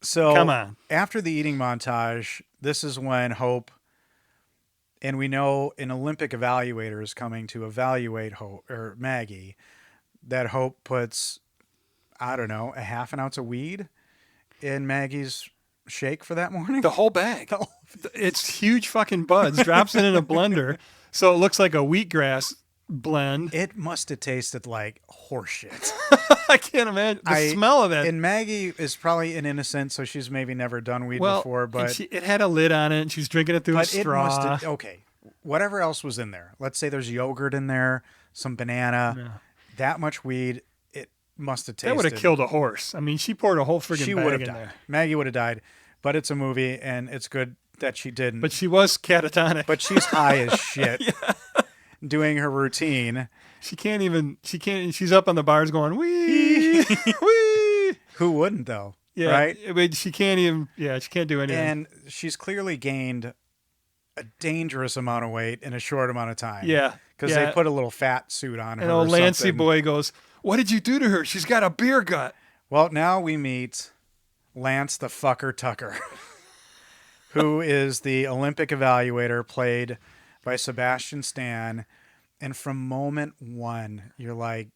so Come on. After the eating montage, this is when Hope, and we know an Olympic evaluator is coming to evaluate Hope or Maggie, that Hope puts, I don't know, a half an ounce of weed in Maggie's shake for that morning. The whole bag. It's huge fucking buds. Drops it in a blender. So it looks like a wheatgrass blend. It must have tasted like horseshit. I can't imagine the smell of that. And Maggie is probably an innocent, so she's maybe never done weed before. and But it had a lid on it, and she's drinking it through a straw. Okay, whatever else was in there. Let's say there's yogurt in there, some banana, that much weed. It must have tasted. That would have killed a horse. I mean, she poured a whole friggin' She bag would have in died. there. Maggie would have died. But it's a movie, and it's good that she didn't. But she was catatonic. But she's high as shit. Doing her routine. She's up on the bars going, wee, wee. Who wouldn't, though? Yeah. Right? But she can't do anything. And she's clearly gained a dangerous amount of weight in a short amount of time. Yeah. Because they put a little fat suit on her. And old or Lancy something. boy goes, what did you do to her? She's got a beer gut. Well, now we meet Lance the fucker Tucker, who is the Olympic evaluator played by Sebastian Stan. And from moment one, you're like,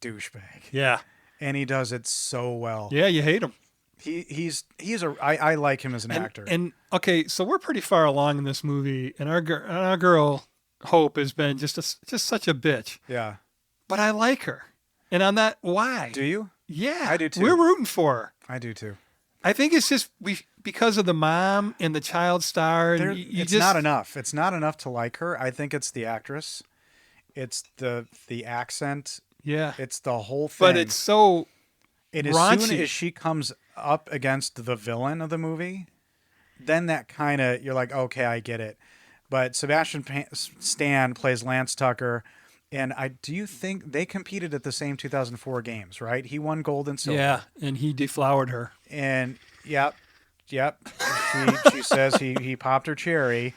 douchebag. Yeah. And he does it so well. Yeah, you hate him. I like him as an actor. And okay, so we're pretty far along in this movie, and our girl Hope has been just such a bitch. Yeah. But I like her, and I'm not. Why? Do you? Yeah, I do too. We're rooting for her. I do too. I think it's just because of the mom and the child star. And It's not enough. It's not enough to like her. I think it's the actress. It's the accent. Yeah. It's the whole thing. But it's so And as raunchy. soon as she comes up against the villain of the movie, then that kind of, you're like, okay, I get it. But Sebastian Stan plays Lance Tucker. And do you think they competed at the same 2004 games, right? He won gold and silver. Yeah, and he deflowered her. And yeah, Yep. She says he popped her cherry,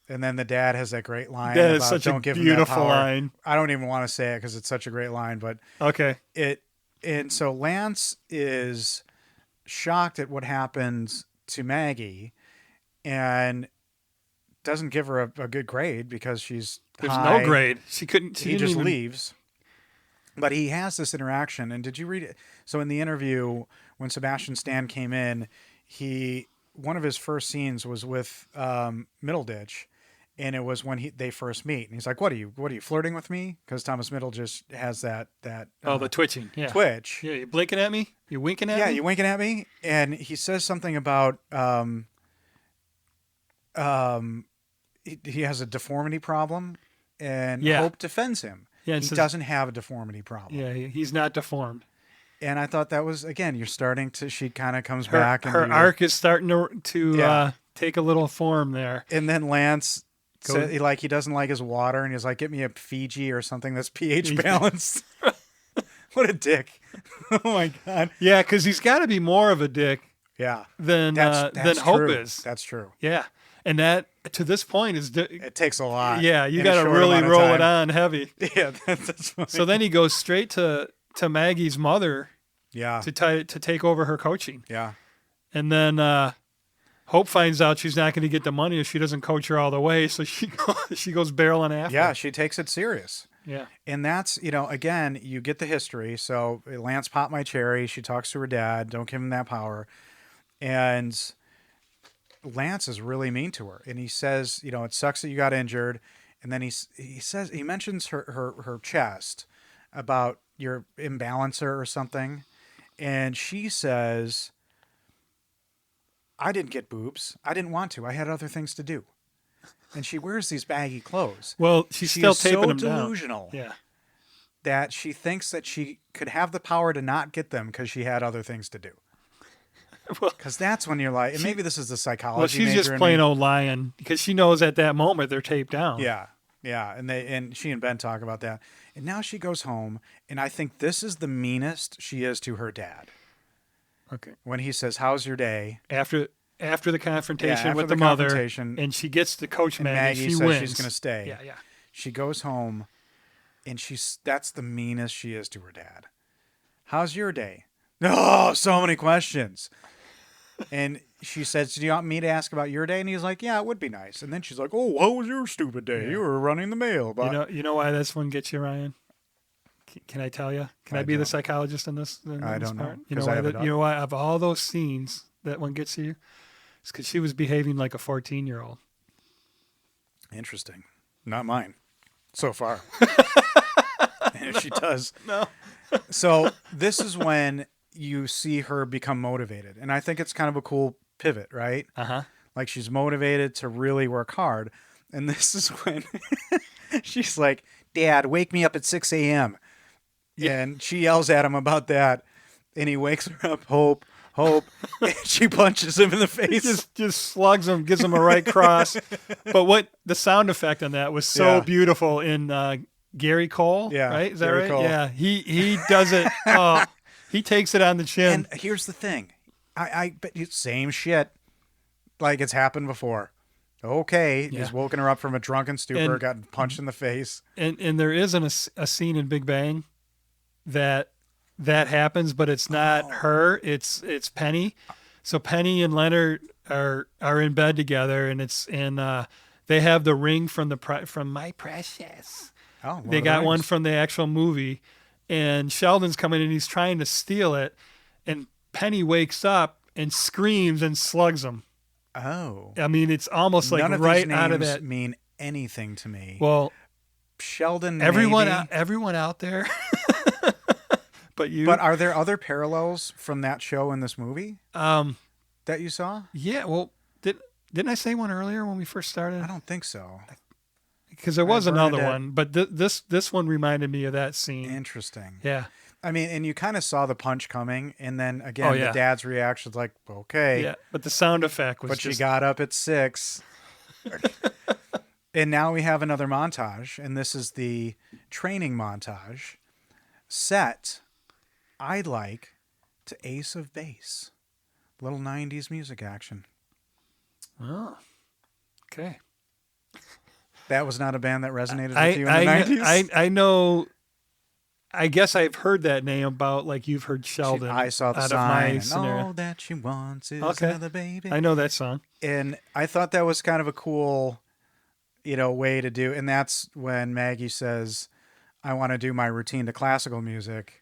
and then the dad has that great line That about is such don't a give him that beautiful power. line. I don't even want to say it because it's such a great line, but Okay. and so Lance is shocked at what happens to Maggie, and doesn't give her a good grade because she's There's high. no grade. She couldn't. She He didn't just even, leaves. But he has this interaction, and did you read it? So in the interview, when Sebastian Stan came in, one of his first scenes was with Middleditch, and it was when they first meet, and he's like, "What are you flirting with me?" Because Thomas Middleditch has that the twitching. Yeah. twitch. Yeah. You blinking at me? You winking at Yeah, me? you winking at me, and he says something about he has a deformity problem, and Yeah. Hope defends him. Yeah. He doesn't have a deformity problem. Yeah. He's not deformed. And I thought that was, again, you're starting to, she kind of comes Her, back. her arc is starting to Yeah. take a little form there. And then Lance said, he doesn't like his water, and he's like, get me a Fiji or something that's pH balanced. What a dick. Oh my God. Yeah, because he's got to be more of a dick Yeah. than That's Hope true. is. That's true. Yeah. And that, to this point, is... It takes a lot. Yeah, you in a got to short really amount of roll time. it on heavy. Yeah, that's funny. So then he goes straight to Maggie's mother Yeah. to take over her coaching. Yeah. And then Hope finds out she's not going to get the money if she doesn't coach her all the way, so she goes barreling after. Yeah, she takes it serious. Yeah. And that's, again, you get the history. So Lance popped my cherry. She talks to her dad. Don't give him that power. And Lance is really mean to her. And he says, it sucks that you got injured. And then he mentions her chest about your imbalancer or something. And she says, I didn't get boobs. I didn't want to. I had other things to do. And she wears these baggy clothes. Well, she's still taping them down. Delusional. Yeah. That she thinks that she could have the power to not get them because she had other things to do. Because that's when you're like, and maybe this is the psychology. Well, she's major just in plain me. old lying because she knows at that moment they're taped down. Yeah, and she and Ben talk about that. And now she goes home, and I think this is the meanest she is to her dad. Okay. When he says, "How's your day?" After the confrontation after with the the mother, confrontation, and she gets to coach and Maggie, Maggie she says wins. she's going to stay. Yeah, yeah. She goes home, and that's the meanest she is to her dad. How's your day? Oh, so many questions. And she says, do you want me to ask about your day? And he's like, yeah, it would be nice. And then she's like, oh, how was your stupid day? Yeah. You were running the mail. But You know why this one gets you, Ryan? Can I tell you? Can I be the psychologist in this? I don't know. Part? You know why? Of all those scenes, that one gets you. It's because she was behaving like a 14-year-old. Interesting. Not mine. So far. And if she does. No. So this is when you see her become motivated. And I think it's kind of a cool pivot, right? Uh-huh. Like she's motivated to really work hard. And this is when she's like, Dad, wake me up at 6 a.m. Yeah. And she yells at him about that. And he wakes her up, Hope. And she punches him in the face. Just slugs him, gives him a right cross. But what the sound effect on that was so beautiful in Gary Cole, right? Is that Gary right? Cole. Yeah, he does it. He takes it on the chin. And here's the thing. I bet you same shit. Like it's happened before. Okay, he's woken her up from a drunken stupor, got punched in the face. And there isn't a scene in Big Bang that happens, but it's not her. It's Penny. So Penny and Leonard are in bed together, and they have the ring from My Precious. Oh, they got one from the actual movie, and Sheldon's coming in. He's trying to steal it, and Penny wakes up and screams and slugs him. Oh, I mean, it's almost like none of right these names out of that. mean anything to me. Well, Sheldon, everyone maybe. out there. But are there other parallels from that show in this movie that you saw? Yeah. Well, didn't I say one earlier when we first started? I don't think so. Because there was another one, but this one reminded me of that scene. Interesting. Yeah. I mean, and you kind of saw the punch coming, and then again, the dad's reaction's like, okay. Yeah, but the sound effect was. But she got up at 6. And now we have another montage, and this is the training montage set. I'd like to Ace of Base. Little 90s music action. Oh, okay. That was not a band that resonated with you in the 90s? I know. I guess I've heard that name about like you've heard Sheldon. I saw the out sign. of my And scenario. all that she wants is Okay. another baby. I know that song. And I thought that was kind of a cool, way to do. And that's when Maggie says, I want to do my routine to classical music.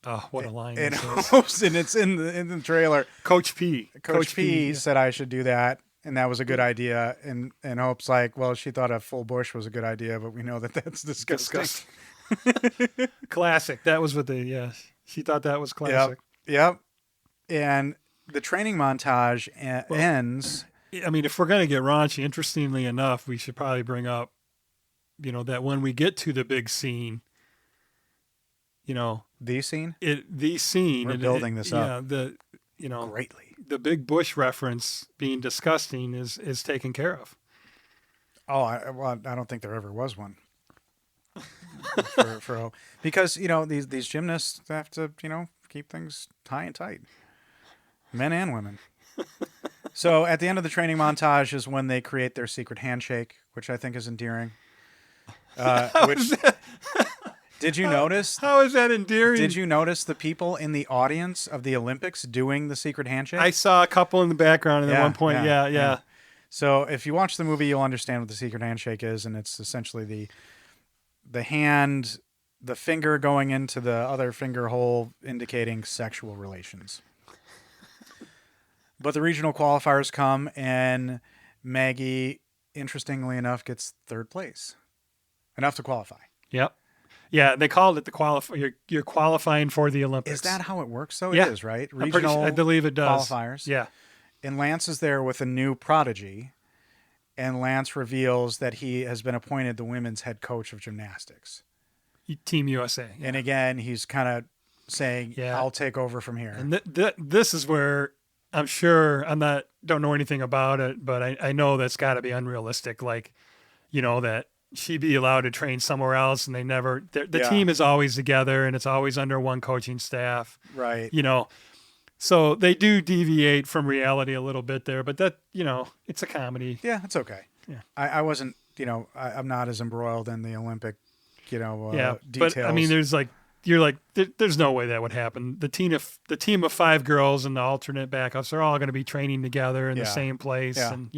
Oh, what a line! And, this is. and it's in the trailer. Coach P. Coach P said I should do that. And that was a good idea. And Hope's like, well, she thought a full bush was a good idea, but we know that that's disgusting. Classic. That was what she thought that was classic. Yep. And the training montage ends. I mean, if we're going to get raunchy, interestingly enough, we should probably bring up, that when we get to the big scene, The scene? the scene. We're building this up. Yeah, Greatly. the big bush reference being disgusting is taken care of. Oh, I don't think there ever was one. for Hope. Because, these gymnasts have to, keep things high and tight. Men and women. So at the end of the training montage is when they create their secret handshake, which I think is endearing. Did you notice? How is that endearing? Did you notice the people in the audience of the Olympics doing the secret handshake? I saw a couple in the background, and at one point, yeah. So if you watch the movie, you'll understand what the secret handshake is, and it's essentially the hand, the finger going into the other finger hole, indicating sexual relations. But the regional qualifiers come, and Maggie, interestingly enough, gets third place, enough to qualify. Yep. Yeah, they called it the qualify. You're qualifying for the Olympics. Is that how it works? So Yeah. it is, right? I believe it does. Qualifiers. Yeah. And Lance is there with a new prodigy, and Lance reveals that he has been appointed the women's head coach of gymnastics. Team USA. Yeah. And again, he's kind of saying, I'll take over from here. And this is where I'm sure don't know anything about it, but I know that's got to be unrealistic. Like, that she'd be allowed to train somewhere else, and the team is always together, and it's always under one coaching staff. Right. So they do deviate from reality a little bit there, but that, it's a comedy. Yeah, it's okay. Yeah. I wasn't, I'm not as embroiled in the Olympic, details. But I mean, there's no way that would happen. The team of 5 girls and the alternate backups are all going to be training together in the same place. Yeah. And,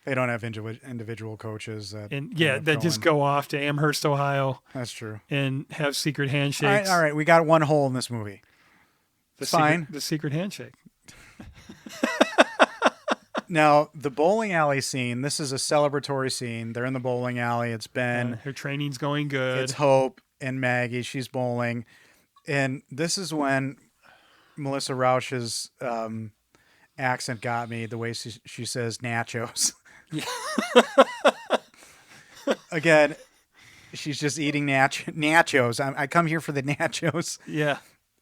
they don't have individual coaches that just go off to Amherst, Ohio. That's true. And have secret handshakes. All right. We got one hole in this movie. Fine. The secret handshake. Now, the bowling alley scene, this is a celebratory scene. They're in the bowling alley. It's Ben. Her training's going good. It's Hope and Maggie. She's bowling. And this is when Melissa Rauch's accent got me, the way she says nachos. Again, she's just eating nachos. I come here for the nachos. Yeah.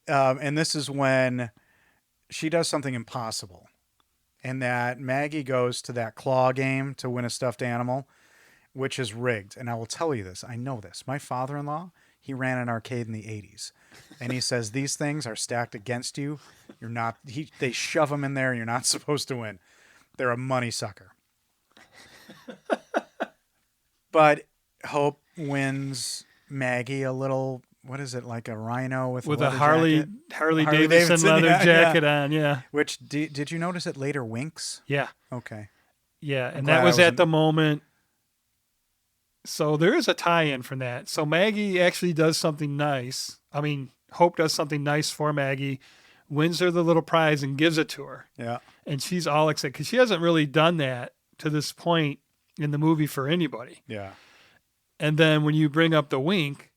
And this is when she does something impossible. And that Maggie goes to that claw game to win a stuffed animal, which is rigged. And I will tell you this. I know this. My father-in-law, he ran an arcade in the 80s. And he says, these things are stacked against you. They shove them in there. And you're not supposed to win. They're a money sucker. But Hope wins Maggie a little, what is it, like a rhino with a Harley Davidson leather jacket on, yeah. Which, did you notice it later winks? Yeah. Okay. Yeah, and that was at the moment. So there is a tie-in from that. So Maggie actually does something nice. I mean, Hope does something nice for Maggie, wins her the little prize and gives it to her. Yeah. And she's all excited because she hasn't really done that to this point in the movie for anybody. Yeah. And then when you bring up the wink,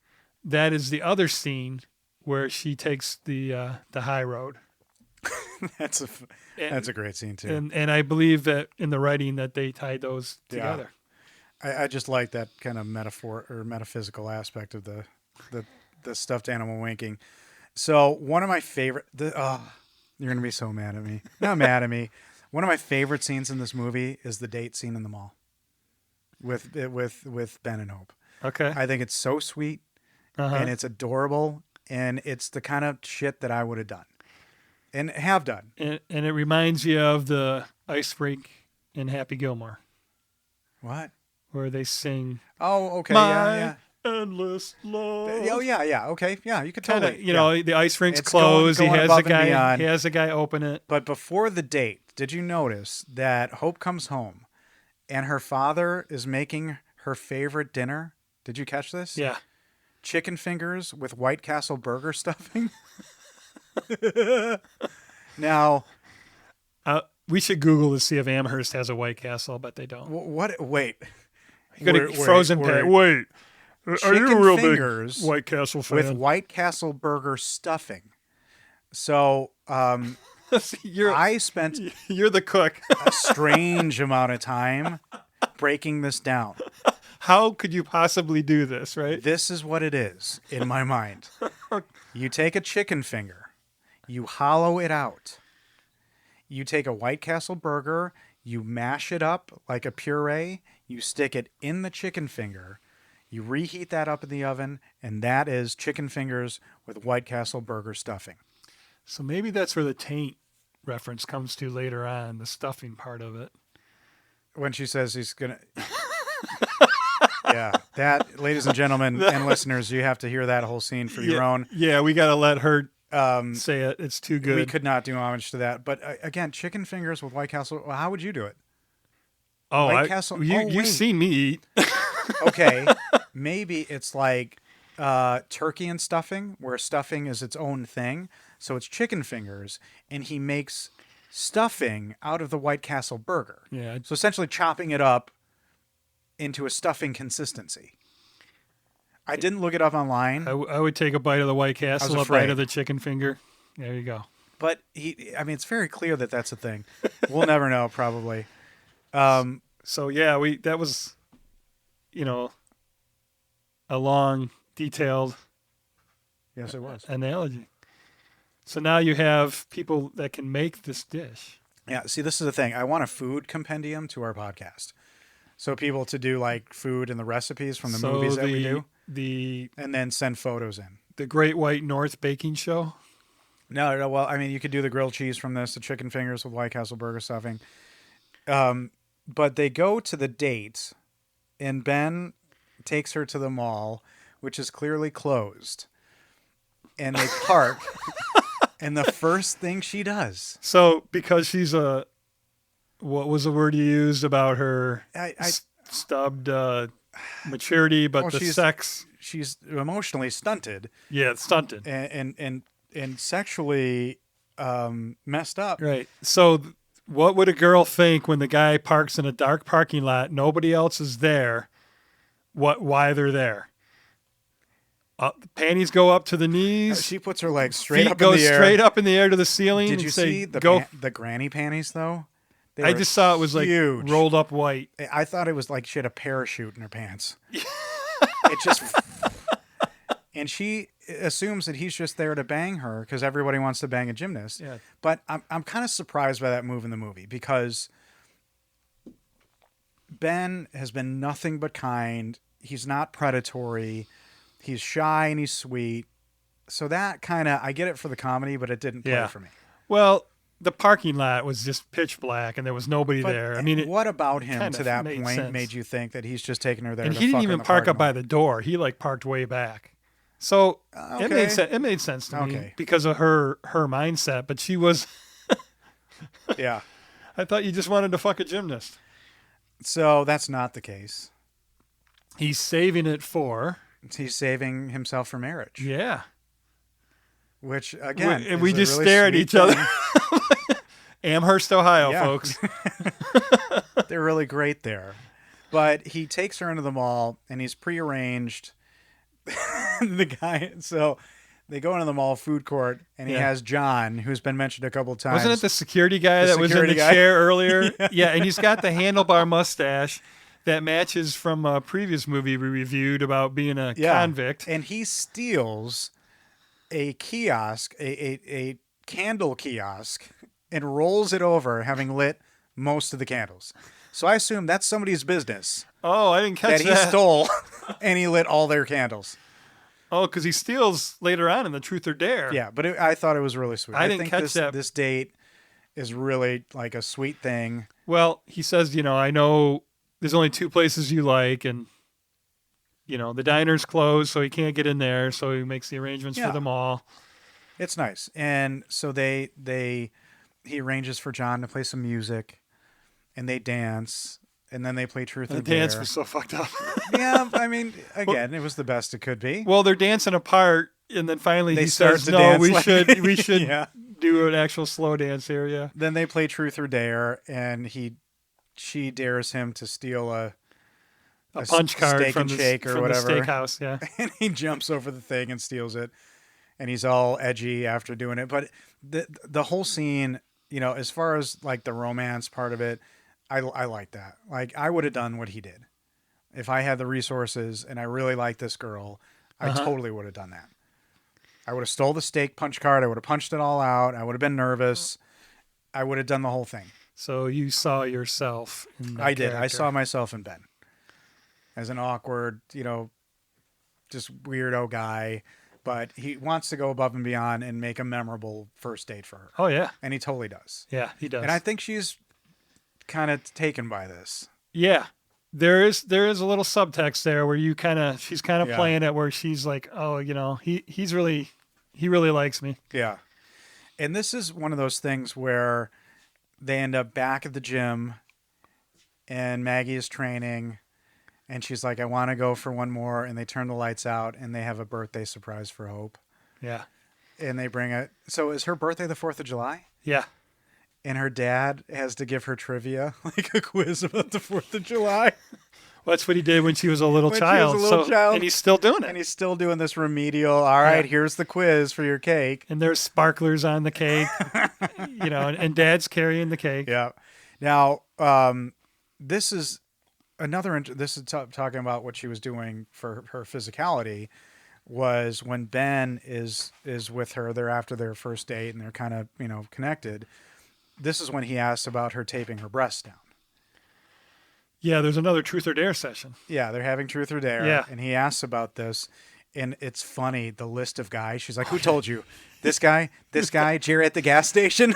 that is the other scene where she takes the high road. That's a great scene too. And I believe that in the writing that they tied those together. I just like that kind of metaphor or metaphysical aspect of the stuffed animal winking. So one of my favorite, you're going to be so mad at me. Not mad at me. One of my favorite scenes in this movie is the date scene in the mall with Ben and Hope. Okay. I think it's so sweet and it's adorable and it's the kind of shit that I would have done. and have done. And it reminds you of the ice rink in Happy Gilmore, What? where they sing Oh, okay. My Yeah. Endless Love. Oh, yeah. Okay. Yeah, you could Kind totally. of, you know, the ice rink's It's going closed. above and beyond. He has a guy open it. But before the date, did you notice that Hope comes home and her father is making her favorite dinner? Did you catch this? Yeah. Chicken fingers with White Castle burger stuffing. Now, We should Google to see if Amherst has a White Castle, but they don't. what? Wait. You got a frozen pan. Wait. Are you Chicken a real fingers big White Castle fan? with White Castle burger stuffing. So, you're I spent you're the cook. a strange amount of time breaking this down. How could you possibly do this, right? This is what it is in my mind. You take a chicken finger, you hollow it out. You take a White Castle burger, you mash it up like a puree, you stick it in the chicken finger, you reheat that up in the oven, and that is chicken fingers with White Castle burger stuffing. So maybe that's where the taint reference comes to later on, the stuffing part of it. When she says he's going to... Yeah, that, ladies and gentlemen and listeners, you have to hear that whole scene for your own. Yeah, we got to let her say it. It's too good. We could not do homage to that. But again, chicken fingers with White Castle, well, how would you do it? Oh, White Castle. You've wait. seen me eat. Okay, maybe it's like turkey and stuffing, where stuffing is its own thing. So it's chicken fingers, and he makes stuffing out of the White Castle burger. Yeah. So essentially chopping it up into a stuffing consistency. I didn't look it up online. I would take a bite of the White Castle, a afraid. bite of the chicken finger. There you go. But it's very clear that that's a thing. We'll never know, probably. So yeah, that was, a long, detailed Yes, it was. analogy. So now you have people that can make this dish. Yeah, see, this is the thing. I want a food compendium to our podcast. So people to do like food and the recipes from the movies that we do. And then send photos in. The Great White North Baking Show. No, well, I mean, you could do the grilled cheese from this, the chicken fingers with White Castle burger stuffing. But they go to the date, and Ben takes her to the mall, which is clearly closed. And they park, and the first thing she does. So because she's what was the word you used about her stubbed maturity, but the sex? She's emotionally stunted. Yeah, stunted. And sexually messed up. Right. So what would a girl think when the guy parks in a dark parking lot, nobody else is there, why they're there? The panties go up to the knees. She puts her legs straight feet up go in the air. straight up in the air to the ceiling. Did you see the granny panties, though? I just saw it was like huge. Rolled up white. I thought it was like she had a parachute in her pants. It just... And she assumes that he's just there to bang her because everybody wants to bang a gymnast. Yeah. But I'm kind of surprised by that move in the movie because Ben has been nothing but kind. He's not predatory. He's shy and he's sweet. So that kind of, I get it for the comedy, but it didn't play for me. Well, the parking lot was just pitch black and there was nobody there. I mean, what about him to that point sense. made you think that he's just taking her there? And to he didn't fuck even in the park up parking by lot? the door. He like parked way back. So it made sense to me because of her mindset. But she was, yeah. I thought you just wanted to fuck a gymnast. So that's not the case. He's saving it for. He's saving himself for marriage. Yeah. Which again, and we just stare at each other. Amherst, Ohio, folks. They're really great there. But he takes her into the mall and he's prearranged the guy. So they go into the mall food court and he has John, who's been mentioned a couple of times. Wasn't it the security guy that was in the chair earlier? Yeah, and he's got the handlebar mustache that matches from a previous movie we reviewed about being a convict. And he steals a kiosk, a candle kiosk, and rolls it over, having lit most of the candles. So I assume that's somebody's business. Oh, I didn't catch that. That he stole, and he lit all their candles. Oh, because he steals later on in the Truth or Dare. Yeah, but I thought it was really sweet. I didn't think catch that. This date is really like a sweet thing. Well, he says, I know there's only 2 places you like, and the diner's closed, so he can't get in there. So he makes the arrangements for them all. It's nice, and so he arranges for John to play some music, and they dance, and then they play Truth or Dare. The dance was so fucked up. Yeah, I mean, again, it was the best it could be. Well, they're dancing apart, and then finally They he start says, to "No, dance we like- should Yeah. do an actual slow dance here." Yeah. Then they play Truth or Dare, and she dares him to steal a punch card steak from and the shake or from whatever. the steakhouse. Yeah. And he jumps over the thing and steals it, and he's all edgy after doing it. But the whole scene, as far as like the romance part of it, I like that. Like I would have done what he did if I had the resources and I really liked this girl. I totally would have done that. I would have stole the steak punch card. I would have punched it all out. I would have been nervous. I would have done the whole thing. So you saw yourself in that I did. I character. saw myself in Ben as an awkward, just weirdo guy, but he wants to go above and beyond and make a memorable first date for her. Oh yeah. And he totally does. Yeah, he does. And I think she's kind of taken by this. Yeah. There is a little subtext there where she's kind of Yeah. playing it where she's like, "Oh, he really likes me." Yeah. And this is one of those things where they end up back at the gym and Maggie is training and she's like, "I want to go for one more." And they turn the lights out and they have a birthday surprise for Hope. Yeah. And they bring it. So is her birthday the 4th of July? Yeah. And her dad has to give her trivia, like a quiz about the 4th of July. Well, that's what he did when she was a little When she child. was a little child. And he's still doing it. And he's still doing this remedial, all right, here's the quiz for your cake. And there's sparklers on the cake, and Dad's carrying the cake. Yeah. Now, this is talking about what she was doing for her physicality was when Ben is with her. They're after their first date and they're kind of, connected. This is when he asks about her taping her breasts down. Yeah, there's another Truth or Dare session. Yeah, they're having Truth or Dare. Yeah. And he asks about this. And it's funny, the list of guys. She's like, "Who told you? This guy, Jerry at the gas station."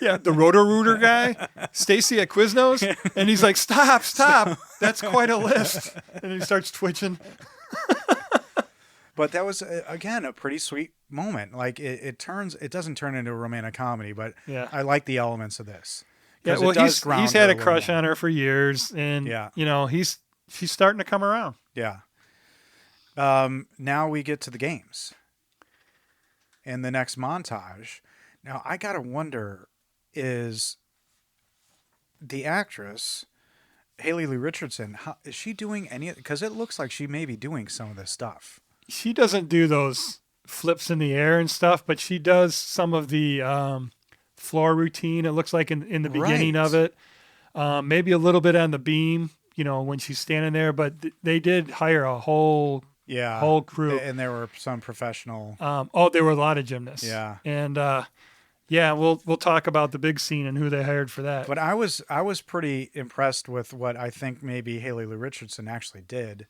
Yeah, the Roto-Rooter guy, Stacy at Quiznos, and he's like, "Stop! That's quite a list." And he starts twitching. But that was, again, a pretty sweet moment. Like, it doesn't turn into a romantic comedy, but Yeah. I like the elements of this. Yeah, 'Cause it well, does he's ground had her a crush little on her for years, and Yeah. she's starting to come around. Yeah. Now we get to the games. In the next montage. Now, I got to wonder, is the actress, Haley Lee Richardson, is she doing any... Because it looks like she may be doing some of this stuff. She doesn't do those flips in the air and stuff, but she does some of the floor routine. It looks like in the beginning Right. of it, maybe a little bit on the beam, when she's standing there. But they did hire a whole crew. And there were some professional... There were a lot of gymnasts. Yeah. And we'll talk about the big scene and who they hired for that. But I was pretty impressed with what I think maybe Haley Lee Richardson actually did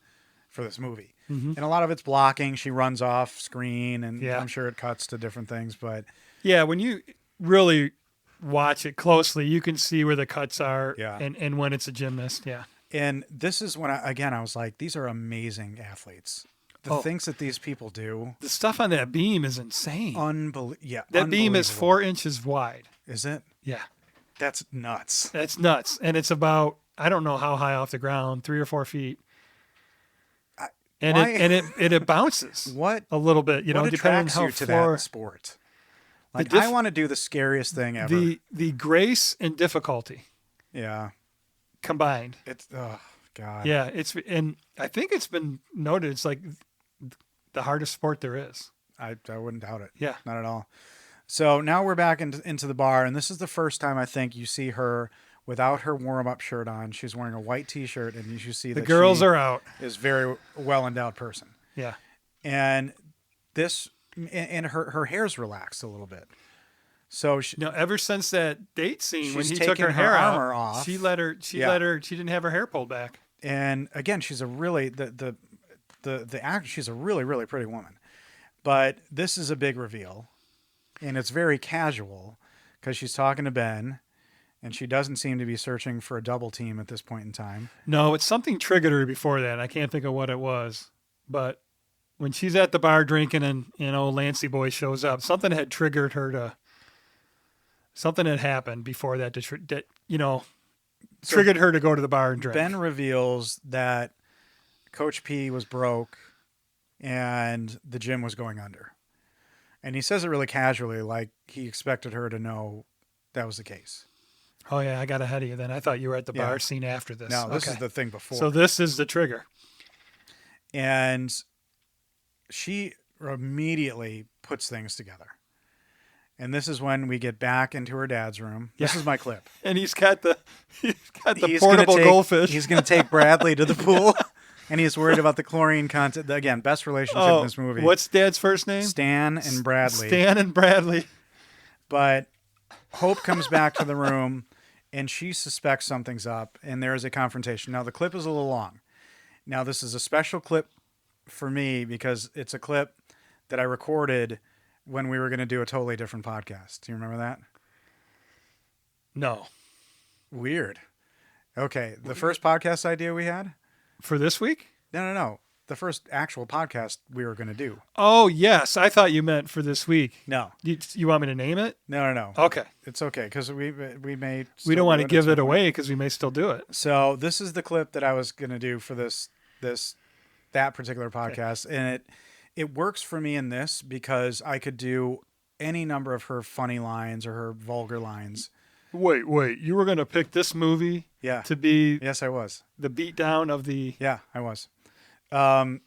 for this movie. Mm-hmm. And a lot of it's blocking. She runs off screen, and Yeah. I'm sure it cuts to different things. But Yeah, when you really watch it closely, you can see where the cuts are Yeah. and when it's a gymnast. Yeah. and this is when I was like, these are amazing athletes. The things that these people do, The stuff on that beam is insane. yeah, That beam is unbelievable. 4 inches wide. Is it? Yeah. That's nuts. That's nuts. And it's about, I don't know how high off the ground, 3 or 4 feet. And why- it bounces What? a little bit, What depending on attracts how you to floor. that sport? Like, diff- I want to do the scariest thing ever. The grace and difficulty Yeah. combined. It's oh god. Yeah, and I think it's been noted it's like the hardest sport there is. I wouldn't doubt it. Yeah. Not at all. So now we're back into the bar, and this is the first time I think you see her without her warm-up shirt on. She's wearing a white T-shirt, and you see The that girls she are out. is very well-endowed person. Yeah. And her hair's relaxed a little bit. So she, Ever since that date scene when She's he took her taken her hair armor out, off. she let her she didn't have her hair pulled back. and again, she's a really the act. She's a really, really pretty woman. But this is a big reveal, and it's very casual because she's talking to Ben, and she doesn't seem to be searching for a double team at this point in time. No, it's something triggered her before that. I can't think of what it was. But when she's at the bar drinking and, Lancey boy shows up, something had triggered her to, something had happened before that, triggered her to go to the bar and drink. Ben reveals that Coach P was broke and the gym was going under. And he says it really casually, like he expected her to know that was the case. Oh, yeah, I got ahead of you then. I thought you were at the bar scene after this. No, this is the thing before. So this is the trigger. And she immediately puts things together. And this is when we get back into her dad's room. This is my clip. And he's got the portable goldfish. He's going to take Bradley to the pool. And he's worried about the chlorine content. Again, best relationship in this movie. What's Dad's first name? Stan and Bradley. Stan and Bradley. But Hope comes back to the room, and she suspects something's up, and there is a confrontation. Now, the clip is a little long. Now, this is a special clip for me because it's a clip that I recorded when we were going to do a totally different podcast. Do you remember that? No. Weird. Okay, the first podcast idea we had? For this week? No. The first actual podcast we were going to do. Oh, yes. I thought you meant for this week. No. You want me to name it? No. Okay. It's okay because we may. We don't want to give it away because we may still do it. So this is the clip that I was going to do for that particular podcast, and it works for me in this because I could do any number of her funny lines or her vulgar lines. Wait. You were going to pick this movie to be Yes, I was. the beatdown of the... Yeah, I was.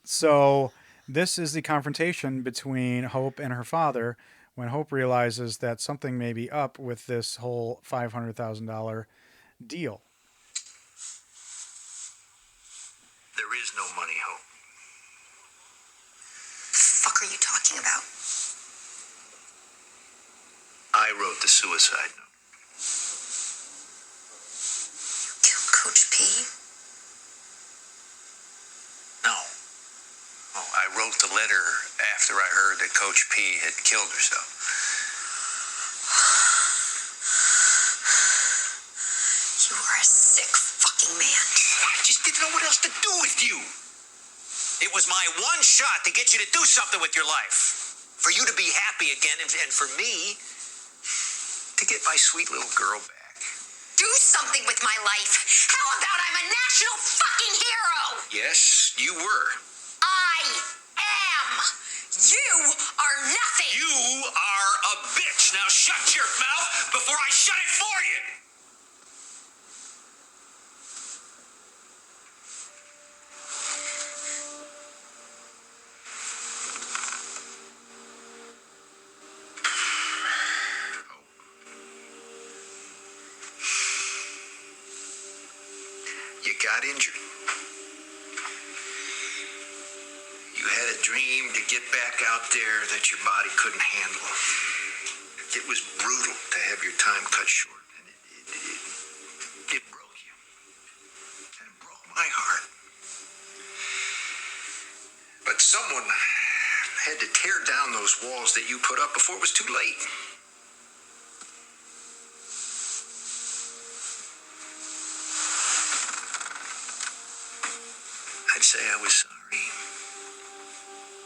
So this is the confrontation between Hope and her father when Hope realizes that something may be up with this whole $500,000 deal. There is no money, Hope. The fuck are you talking about? I wrote the suicide note. You killed Coach P? No. Oh, I wrote the letter after I heard that Coach P had killed herself. You are a sick fucking man. I just didn't know what else to do with you. It was my one shot to get you to do something with your life. For you to be happy again, and for me to get my sweet little girl back. Do something with my life. How about I'm a national fucking hero? Yes, you were. I am. You are nothing. You are a bitch. Now shut your mouth before I shut it for you. You got injured. You had a dream to get back out there that your body couldn't handle. It was brutal to have your time cut short, and it broke you. And it broke my heart. But someone had to tear down those walls that you put up before it was too late. I'd say I was sorry,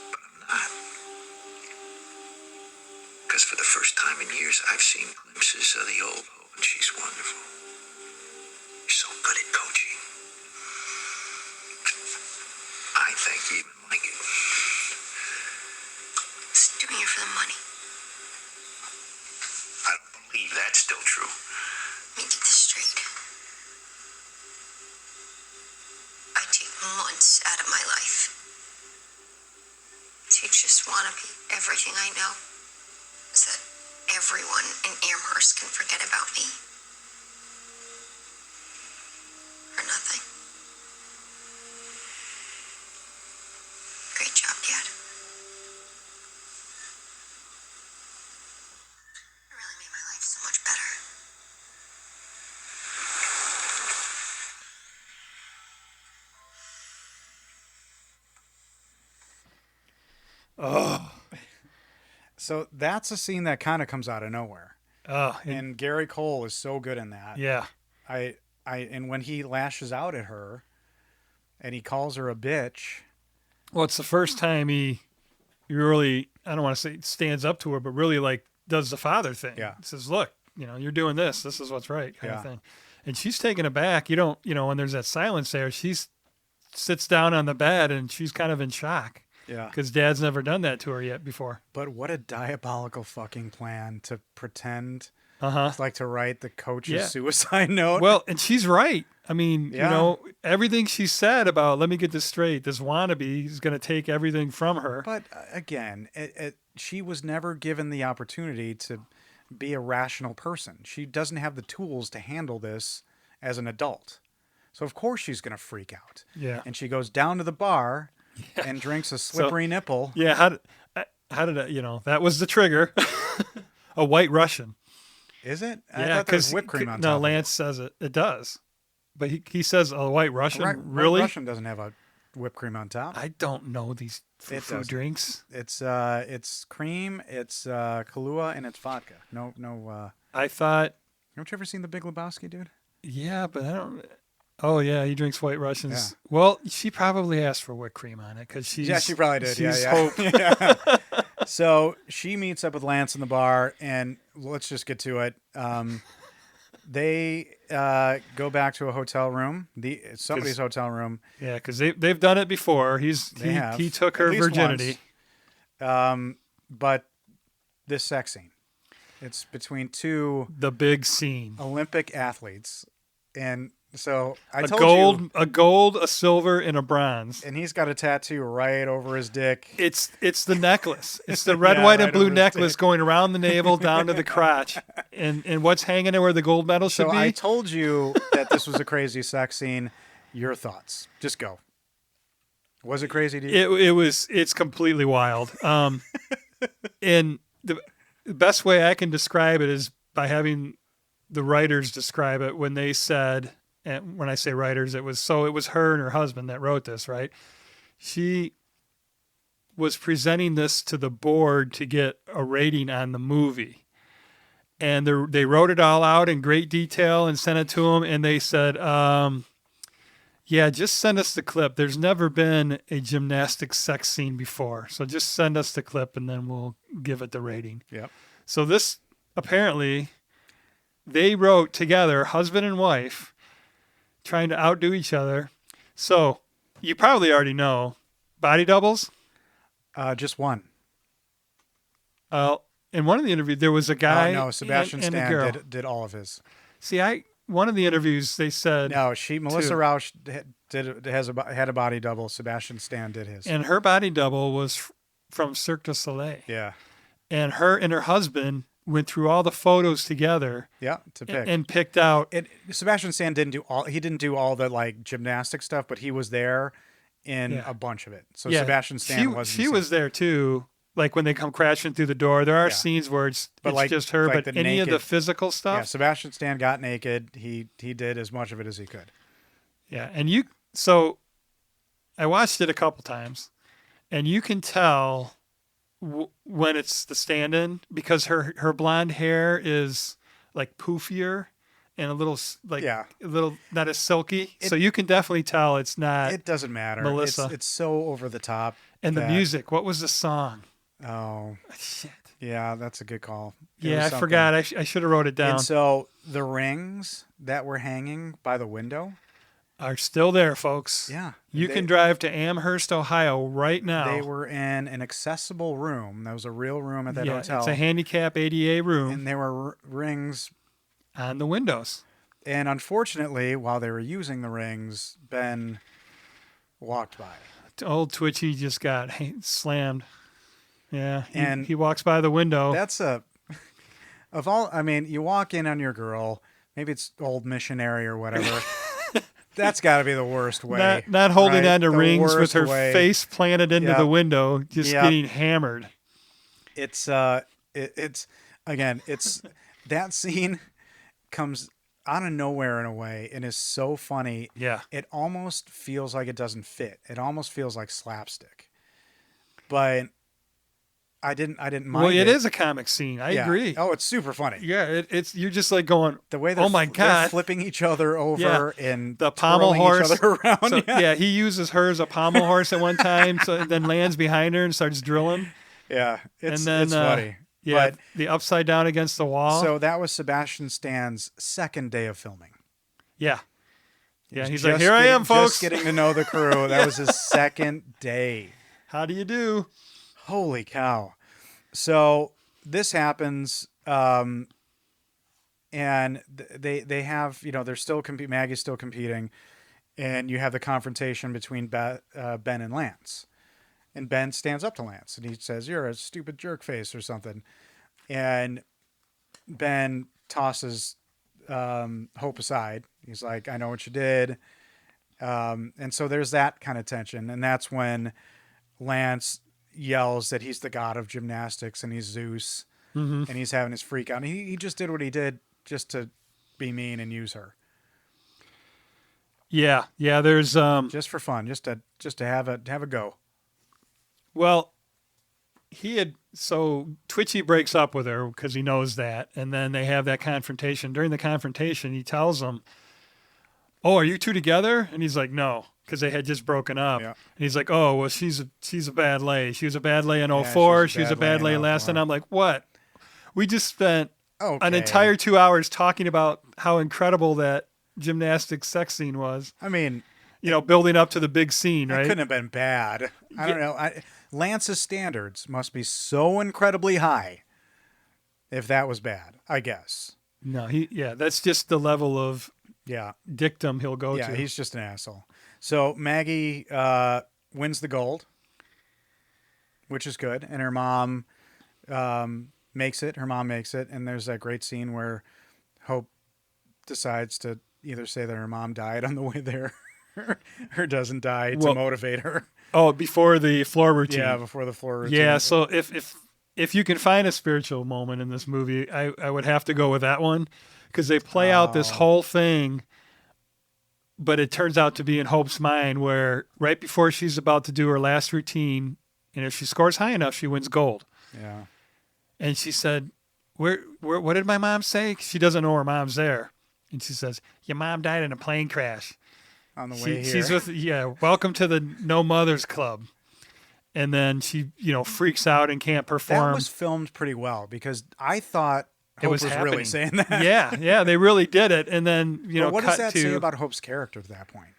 but I'm not. Because for the first time in years, I've seen glimpses of the old Hope, and she's wonderful. You're so good at coaching. I think you even like it. Just doing it for the money. I don't believe that's still true. Let me get this straight. I take months out of my life to just want to be everything I know, so that everyone in Amherst can forget about me. For nothing. Great job, Dad. It really made my life so much better. Oh, So that's a scene that kind of comes out of nowhere. oh, And Gary Cole is so good in that. yeah. And when he lashes out at her and he calls her a bitch. Well, it's the first time he really, I don't want to say stands up to her, but really like does the father thing. Yeah. Says, look, you're doing this. This is what's right, kind of Yeah. thing. And she's taken aback. You don't, when there's that silence there, sits down on the bed and she's kind of in shock. Yeah. Because Dad's never done that to her yet before. But what a diabolical fucking plan to pretend Uh-huh. like to write the coach's Yeah. suicide note. Well, and she's right. I mean, Yeah. everything she said about, let me get this straight, this wannabe is going to take everything from her. But again, she was never given the opportunity to be a rational person. She doesn't have the tools to handle this as an adult. So of course she's going to freak out. Yeah. And she goes down to the bar and drinks a slippery nipple. Yeah, how did I, that was the trigger. A White Russian. Is it? I Yeah, thought there was because whipped cream on top. no, of it. Lance says it. It does, but he says a White Russian. White Really? Russian doesn't have a whipped cream on top. I don't know these It food does. drinks. It's cream, it's Kahlua, and it's vodka. No. I thought, Haven't you ever seen The Big Lebowski, dude? yeah, but I don't. Oh yeah, he drinks White Russians. Yeah. Well, she probably asked for whipped cream on it because she's. Yeah, she probably did. She's Yeah. Hope. Yeah. So she meets up with Lance in the bar, and let's just get to it. They go back to a hotel room, somebody's hotel room. Yeah, because they've done it before. He took At her least virginity. once. But this sex scene, it's between two The big scene. Olympic athletes, and so I A told gold, you, a gold, a silver, and a bronze. and he's got a tattoo right over his dick. It's the necklace. It's the red, Yeah, white, right and blue over his necklace dick. going around the navel down to the crotch. And what's hanging there where the gold medal should So be? I told you that this was a crazy sex scene. Your thoughts? Just go. Was it crazy to you? It's completely wild. And the best way I can describe it is by having the writers describe it when they said, and when I say writers, it was her and her husband that wrote this, right? She was presenting this to the board to get a rating on the movie. And they wrote it all out in great detail and sent it to them. And they said, yeah, just send us the clip. There's never been a gymnastics sex scene before. So just send us the clip and then we'll give it the rating. Yep. So this, apparently, they wrote together, husband and wife, trying to outdo each other. So you probably already know, body doubles. Just one. In one of the interviews, there was a guy. No, Sebastian and a girl. Stan did all of his. See, one of the interviews they said, No, Melissa two. Rauch had a body double. Sebastian Stan did his. and her body double was from Cirque du Soleil. Yeah. And her and her husband went through all the photos together Yeah, to pick. and picked out. Sebastian Stan didn't do all the like gymnastic stuff, but he was there in Yeah. a bunch of it. So Yeah, Sebastian Stan was. She was there too. Like when they come crashing through the door, there are Yeah. scenes where it's But just her. like But the any of the naked- physical Yeah, stuff, Sebastian Stan got naked. He did as much of it as he could. yeah. And so I watched it a couple times, and you can tell when it's the stand-in because her blonde hair is like poofier and a little Yeah. a little not as silky. So you can definitely tell it's not. It doesn't matter. Melissa. It's so over the top. And the that- music. What was the song? Oh, Shit. yeah, that's a good call. It Yeah, was I something. forgot. I should have wrote it down. And so the rings that were hanging by the window, Are still there, folks. yeah, You they- can drive to Amherst, Ohio right now. They were in an accessible room. That was a real room at that yeah, hotel. it's a handicap ADA room and there were rings. on the windows. And unfortunately, while they were using the rings, Ben walked by. Old Twitchy just got slammed. Yeah, And he walks by the window. That's I mean, you walk in on your girl, maybe it's old missionary or whatever. That's got to be the worst way. Not holding right? on to The rings with worst her way. face planted into Yep. the window, just Yep. getting hammered. It's again, it's that scene comes out of nowhere in a way and is so funny. Yeah. It almost feels like it doesn't fit. It almost feels like slapstick. But I didn't mind. Well, it is a comic scene. I Yeah. agree. Oh, it's super funny. Yeah, it's you're just like going, The way they're, oh my they're God. flipping each other over and The pommel twirling horse. each other around. So, yeah, he uses her as a pommel horse at one time, so then lands behind her and starts drilling. Yeah, it's, And then, it's funny. Yeah, But, the upside down against the wall. so that was Sebastian Stan's second day of filming. Yeah. Yeah, he's Just like, here I am, folks. Just getting to know the crew. That was his second day. How do you do? Holy cow. So this happens, and they have, they're still Maggie's still competing, and you have the confrontation between Ben and Lance. And Ben stands up to Lance, and he says, "You're a stupid jerk face," or something. And Ben tosses Hope aside. He's like, "I know what you did." And so there's that kind of tension. And that's when Lance yells that he's the god of gymnastics and he's Zeus, and he's having his freak out. And he just did what he did just to be mean and use her. Yeah, there's Just for fun, just to have a go. well, so Twitchy breaks up with her because he knows that, and then they have that confrontation. During the confrontation, he tells him, "Oh, are you two together?" And he's like, "No," because they had just broken up. Yeah. And he's like, "Oh, well, she's a bad lay. She was a bad lay in Yeah, 04. she's She was a bad lay in last." 04. And I'm like, "What? We just spent an Okay. entire 2 hours talking about how incredible that gymnastics sex scene was. I mean, Building up to the big scene, it right?" couldn't have been bad. I don't know. Lance's standards must be so incredibly high if that was bad, I guess. No, that's just the level of Yeah. dictum he'll go Yeah, to. he's just an asshole. So Maggie wins the gold, which is good. And her mom makes it. Her mom makes it. And there's that great scene where Hope decides to either say that her mom died on the way there or doesn't die to motivate her. Oh, before the floor routine. Yeah, before the floor routine. Yeah, so if you can find a spiritual moment in this movie, I would have to go with that one because they play out this whole thing, but it turns out to be in Hope's mind where right before she's about to do her last routine, and if she scores high enough, she wins gold. Yeah. And she said, "Where what did my mom say?" She doesn't know her mom's there. And she says, "Your mom died in a plane crash." On the way here. She's with, welcome to the No Mothers Club. And then she, freaks out and can't perform. That was filmed pretty well because I thought Hope was really happening. saying that. Yeah, they really did it. And then, But what cut does that to, say about Hope's character at that point?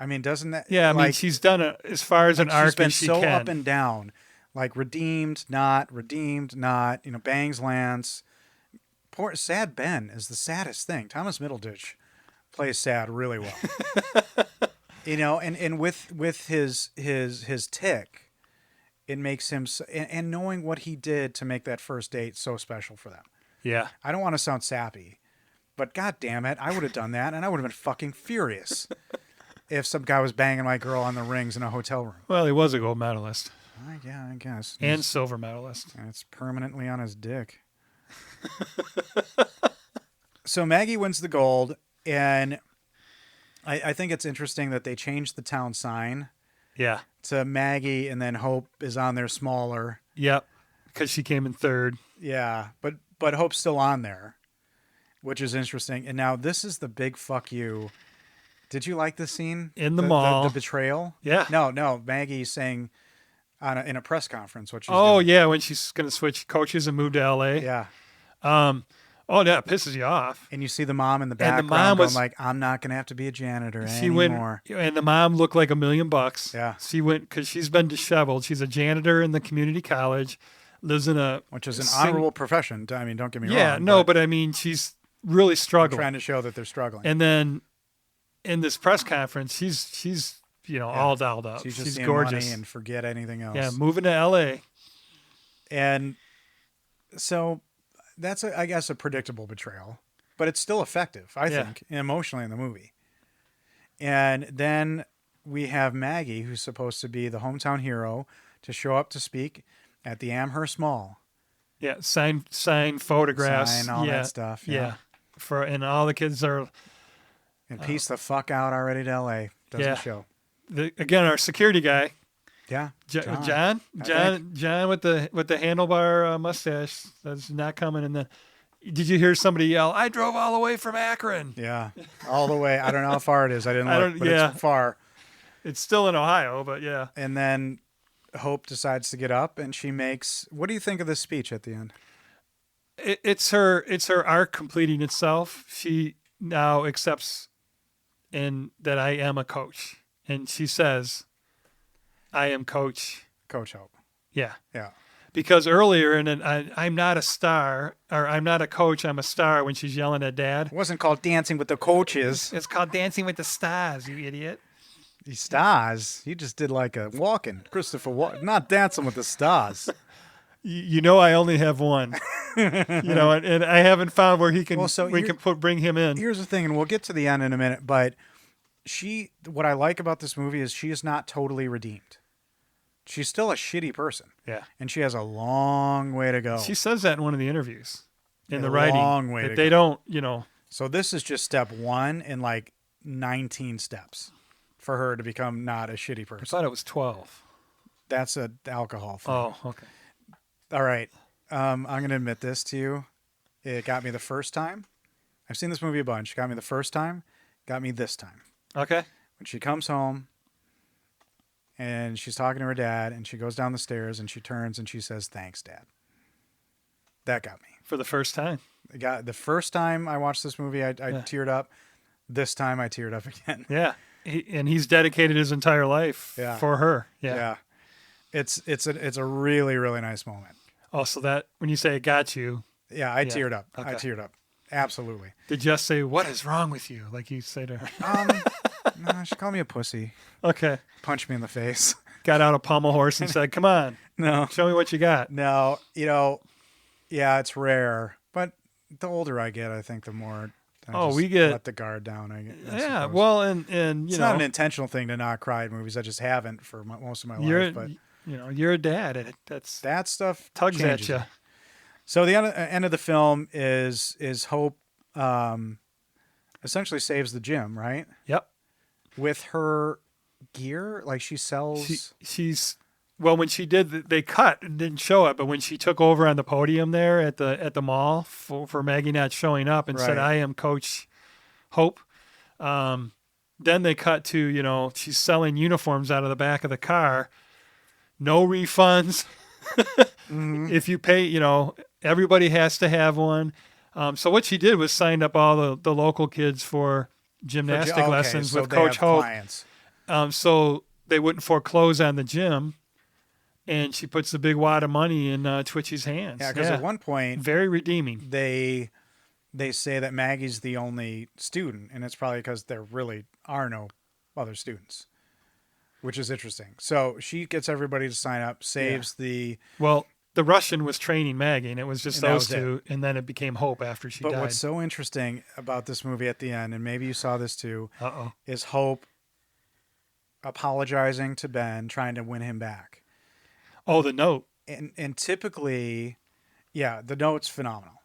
I mean, doesn't that? Yeah, I mean, she's done it as far as an she's arc been as she so can. up and down, like redeemed, not. Bangs Lance. Poor sad Ben is the saddest thing. Thomas Middleditch plays sad really well. And with his tick, it makes him and knowing what he did to make that first date so special for them. Yeah. I don't want to sound sappy, but god damn it, I would have done that and I would have been fucking furious if some guy was banging my girl on the rings in a hotel room. Well, he was a gold medalist Yeah, I guess. and silver medalist. And it's permanently on his dick. So Maggie wins the gold, and I think it's interesting that they changed the town sign Yeah. to Maggie, and then Hope is on there smaller. Yep. Because she came in third. Yeah, but Hope's still on there, which is interesting. And now this is the big fuck you. Did you like this scene? In the mall. The betrayal? Yeah. No. Maggie's saying in a press conference what she's Oh, doing. yeah, when she's going to switch coaches and move to L.A. Yeah. Oh, that pisses you off. And you see the mom in the And the background mom was- going like, I'm not going to have to be a janitor She anymore. went, and the mom looked like $1 million. Yeah. She went because she's been disheveled. She's a janitor in the community college, lives in a Which is an honorable profession. I mean, don't get me wrong. Yeah, no, but I mean, she's really struggling. trying to show that they're struggling. And then in this press conference, she's all dolled up. She's just She's seeing gorgeous. money and forget anything else. Yeah, moving to L.A. And so that's, I guess, a predictable betrayal, but it's still effective, I think, emotionally in the movie. And then we have Maggie, who's supposed to be the hometown hero, to show up to speak at the Amherst Mall. Yeah, sign photographs. Sign all that stuff. Yeah. And all the kids are And piece the fuck out already to LA. Doesn't yeah. show. again, our security guy, Yeah. John with the handlebar mustache. That's not coming. And then, did you hear somebody yell, "I drove all the way from Akron"? Yeah. All the way. I don't know how far it is. I didn't look, but it's far. It's still in Ohio, but yeah. And then Hope decides to get up, and she makes. What do you think of this speech at the end? It's her arc completing itself. She now accepts that I am a coach, and she says, "I am Coach Hope." Yeah. Yeah. Because earlier, I'm not a star, or I'm not a coach, I'm a star, when she's yelling at Dad. It wasn't called Dancing with the Coaches. It's called Dancing with the Stars, you idiot. The stars? You just did like a walking. Christopher Walken. Not Dancing with the Stars. You know I only have one. And I haven't found where he can bring him in. Here's the thing, and we'll get to the end in a minute, but what I like about this movie is she is not totally redeemed. She's still a shitty person. Yeah. And she has a long way to go. She says that in one of the interviews. In the writing. Long way to go. They don't, So this is just step 1 in like 19 steps for her to become not a shitty person. I thought it was 12. That's an alcohol thing. Oh, okay. All right. I'm going to admit this to you. It got me the first time. I've seen this movie a bunch. Got me the first time. Got me this time. Okay. When she comes home and she's talking to her dad and she goes down the stairs and she turns and she says, "Thanks, Dad." That got me. For the first time. The first time I watched this movie, I teared up. This time I teared up again. Yeah. And he's dedicated his entire life for her. Yeah. Yeah. It's a really, really nice moment. Oh, so that when you say it got you. Yeah, I teared up. Okay. I teared up. Absolutely. Did Jess say, "What is wrong with you?" Like you say to her? No, she called me a pussy. Okay. Punched me in the face. Got out a pommel horse and said, "Come on. No. Show me what you got." No, yeah, it's rare. But the older I get, I think the more we get let the guard down. I yeah, suppose. well, and it's not an intentional thing to not cry at movies. I just haven't for most of my life. But you're a dad, and that stuff tugs changes. at you. So the end of the film is Hope essentially saves the gym, right? Yep. With her gear, like she sells. She's when she did, they cut and didn't show it, but when she took over on the podium there at the mall for Maggie not showing up and said, "I am Coach Hope," then they cut to she's selling uniforms out of the back of the car, no refunds. Mm-hmm. If you pay, everybody has to have one. So what she did was signed up all the local kids for gymnastic lessons with Coach Hope. Clients. So they wouldn't foreclose on the gym. And she puts a big wad of money in Twitchy's hands. Yeah, because at one point, very redeeming. They say that Maggie's the only student, and it's probably because there really are no other students, which is interesting. So she gets everybody to sign up, saves the... Well, the Russian was training Maggie, and it was just those two, and then it became Hope after she died. But what's so interesting about this movie at the end, and maybe you saw this too, is Hope apologizing to Ben, trying to win him back. Oh, the note. And typically, the note's phenomenal.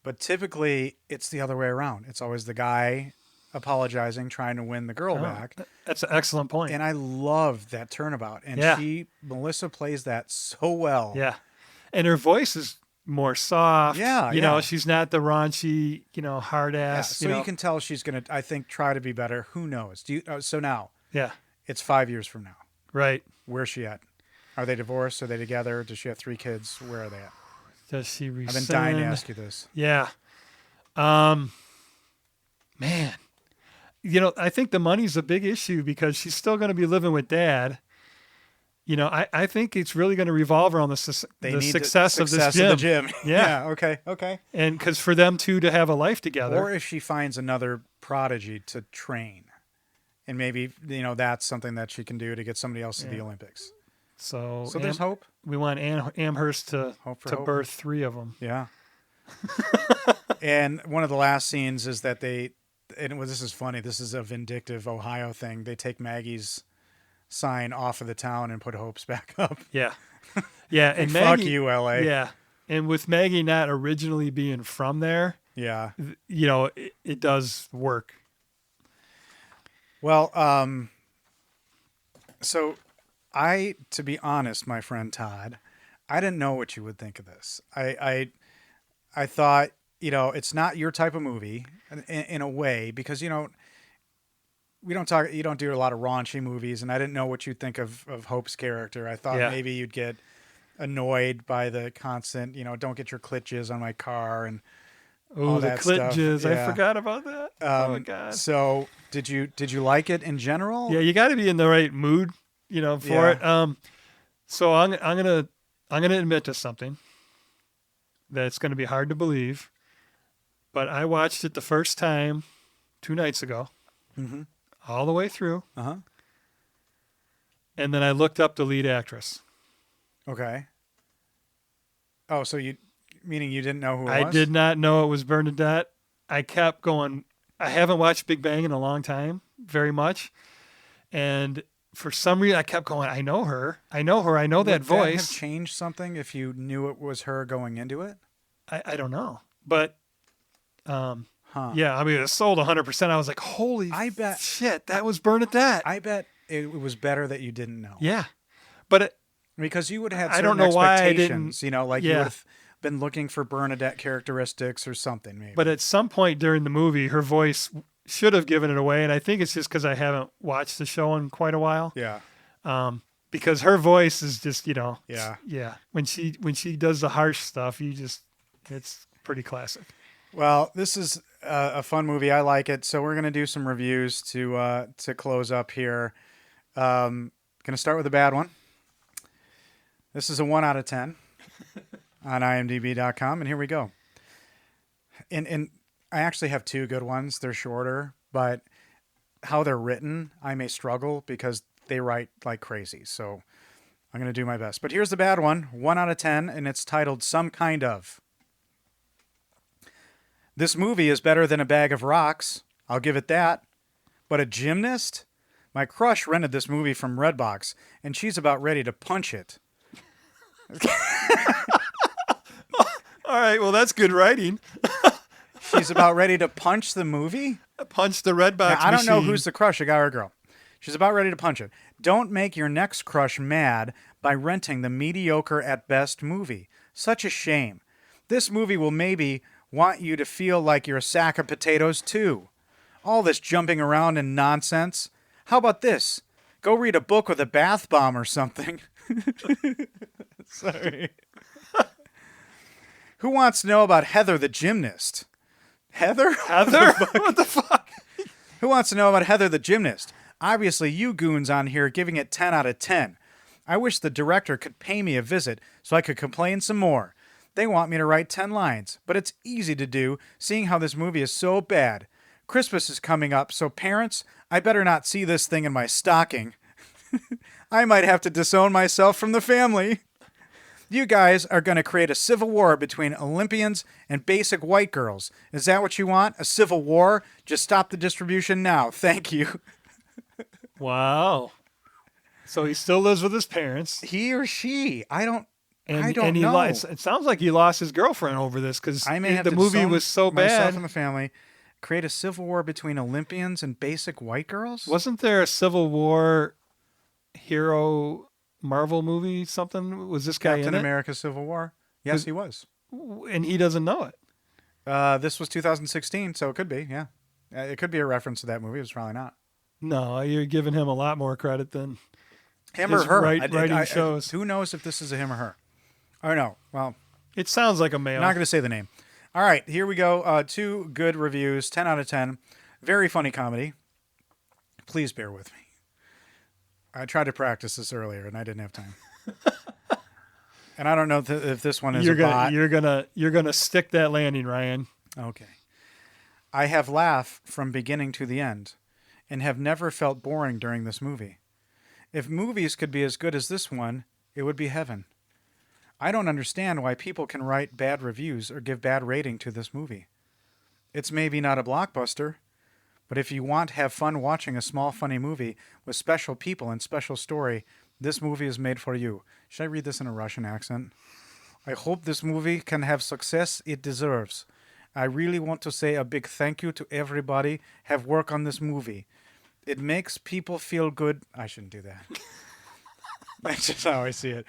But typically, it's the other way around. It's always the guy apologizing, trying to win the girl back. That's an excellent point. And I love that turnabout. And Melissa plays that so well. Yeah. And her voice is more soft. Yeah. She's not the raunchy, hard ass. Yeah. So you can tell she's going to, I think, try to be better. Who knows? So now. Yeah. It's 5 years from now. Right. Where's she at? Are they divorced? Are they together? Does she have 3 kids? Where are they at? Does she rescind? I've been dying to ask you this. Yeah. Man. I think the money's a big issue because she's still going to be living with Dad. I think it's really going to revolve around the success of this gym. Of the gym. Yeah. Okay. And because for them two to have a life together. Or if she finds another prodigy to train. And maybe, that's something that she can do to get somebody else to the Olympics. So there's hope. We want Amherst to birth 3 of them. Yeah. And one of the last scenes is that this is funny. This is a vindictive Ohio thing. They take Maggie's sign off of the town and put Hope's back up. Yeah. Yeah. And Maggie, fuck you, LA. Yeah. And with Maggie not originally being from there. Yeah. It does work. Well, so To be honest, my friend Todd, I didn't know what you would think of this. I thought, it's not your type of movie in a way because, we don't talk. You don't do a lot of raunchy movies, and I didn't know what you'd think of Hope's character. I thought maybe you'd get annoyed by the constant, don't get your clit jizz on my car and all the that clit stuff. jizz. Yeah. I forgot about that. Oh my god. So did you like it in general? Yeah, you got to be in the right mood, for it. So I'm gonna admit to something that's gonna be hard to believe, but I watched it the first time 2 nights ago. Mm-hmm. All the way through. Uh-huh. And then I looked up the lead actress. Okay. Oh, so meaning you didn't know who it was? I did not know it was Bernadette. I kept going. I haven't watched Big Bang in a long time, very much. And for some reason, I kept going, I know her. I know her. I know that voice. Would that have changed something if you knew it was her going into it? I don't know. But, yeah, I mean, it sold 100%. I was like, holy shit, that was Bernadette. I bet it was better that you didn't know. Yeah. But because you would have had I certain don't know why I expectations, didn't, you would have been looking for Bernadette characteristics or something maybe. But at some point during the movie, her voice should have given it away. And I think it's just because I haven't watched the show in quite a while. Yeah. Because her voice is just, Yeah. Yeah. When she does the harsh stuff, it's pretty classic. Well, this is a fun movie. I like it. So we're going to do some reviews to close up here. Going to start with a bad one. This is a 1 out of 10 on IMDB.com. And here we go. And I actually have 2 good ones. They're shorter, but how they're written, I may struggle because they write like crazy. So I'm going to do my best. But here's the bad one. 1 out of 10. And it's titled Some Kind Of. This movie is better than a bag of rocks. I'll give it that. But a gymnast? My crush rented this movie from Redbox, and she's about ready to punch it. All right, well, that's good writing. She's about ready to punch the movie? Punch the Redbox machine. I don't know who's the crush, a guy or a girl. She's about ready to punch it. Don't make your next crush mad by renting the mediocre at best movie. Such a shame. This movie will maybe want you to feel like you're a sack of potatoes too. All this jumping around and nonsense. How about this? Go read a book with a bath bomb or something. Sorry. Who wants to know about Heather the gymnast? Heather? Heather? What the fuck? Who wants to know about Heather the gymnast? Obviously, you goons on here giving it 10 out of 10. I wish the director could pay me a visit so I could complain some more. They want me to write 10 lines, but it's easy to do, seeing how this movie is so bad. Christmas is coming up, so parents, I better not see this thing in my stocking. I might have to disown myself from the family. You guys are going to create a civil war between Olympians and basic white girls. Is that what you want? A civil war? Just stop the distribution now. Thank you. Wow. So he still lives with his parents. He or she? I don't And he know. it sounds like he lost his girlfriend over this because the movie was so myself bad. and the family. Create a civil war between Olympians and basic white girls? Wasn't there a Civil War hero Marvel movie? Something was this guy Captain in America Civil War? Yes, he was. And he doesn't know it. This was 2016, so it could be. Yeah, it could be a reference to that movie. It's probably not. No, you're giving him a lot more credit than him his or her. Writing shows. Who knows if this is a him or her? Or no? Well, it sounds like a male. I'm not going to say the name. All right, here we go. 2 good reviews, 10 out of 10. Very funny comedy. Please bear with me. I tried to practice this earlier, and I didn't have time. And I don't know if this one is a bot. You're gonna stick that landing, Ryan. Okay. I have laughed from beginning to the end, and have never felt boring during this movie. If movies could be as good as this one, it would be heaven. I don't understand why people can write bad reviews or give bad rating to this movie. It's maybe not a blockbuster, but if you want to have fun watching a small, funny movie with special people and special story, this movie is made for you. Should I read this in a Russian accent? I hope this movie can have success it deserves. I really want to say a big thank you to everybody have worked on this movie. It makes people feel good. I shouldn't do that. That's just how I see it.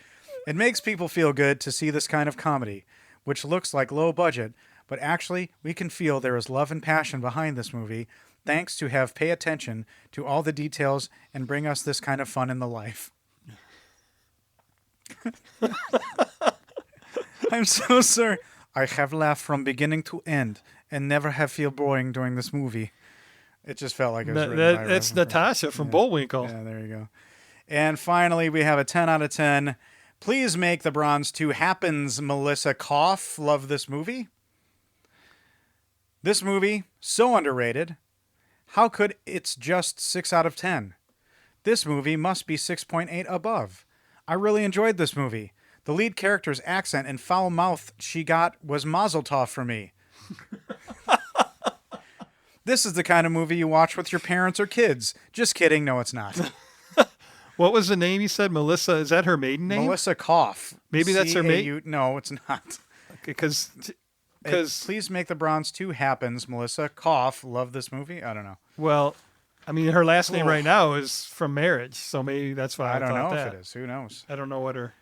It makes people feel good to see this kind of comedy, which looks like low budget, but actually we can feel there is love and passion behind this movie, thanks to have pay attention to all the details and bring us this kind of fun in the life. I'm so sorry. I have laughed from beginning to end and never have feel boring during this movie. It just felt like it was written by That's Natasha from Bullwinkle. Yeah, there you go. And finally, we have a 10 out of 10. Please make the Bronze 2 happens, Melissa Koff. Love this movie. This movie, so underrated. How could it's just 6 out of 10? This movie must be 6.8 above. I really enjoyed this movie. The lead character's accent and foul mouth she got was mazel tov for me. This is the kind of movie you watch with your parents or kids. Just kidding. No, it's not. What was the name you said? Melissa, is that her maiden name? Melissa Koff. Maybe that's her maiden. No, it's not. Because Please make the Bronze 2 happens, Melissa Koff. Love this movie. I don't know. well, I mean, her last name right now is from marriage, so maybe that's why I don't thought know that. if it is. Who knows? I don't know what her.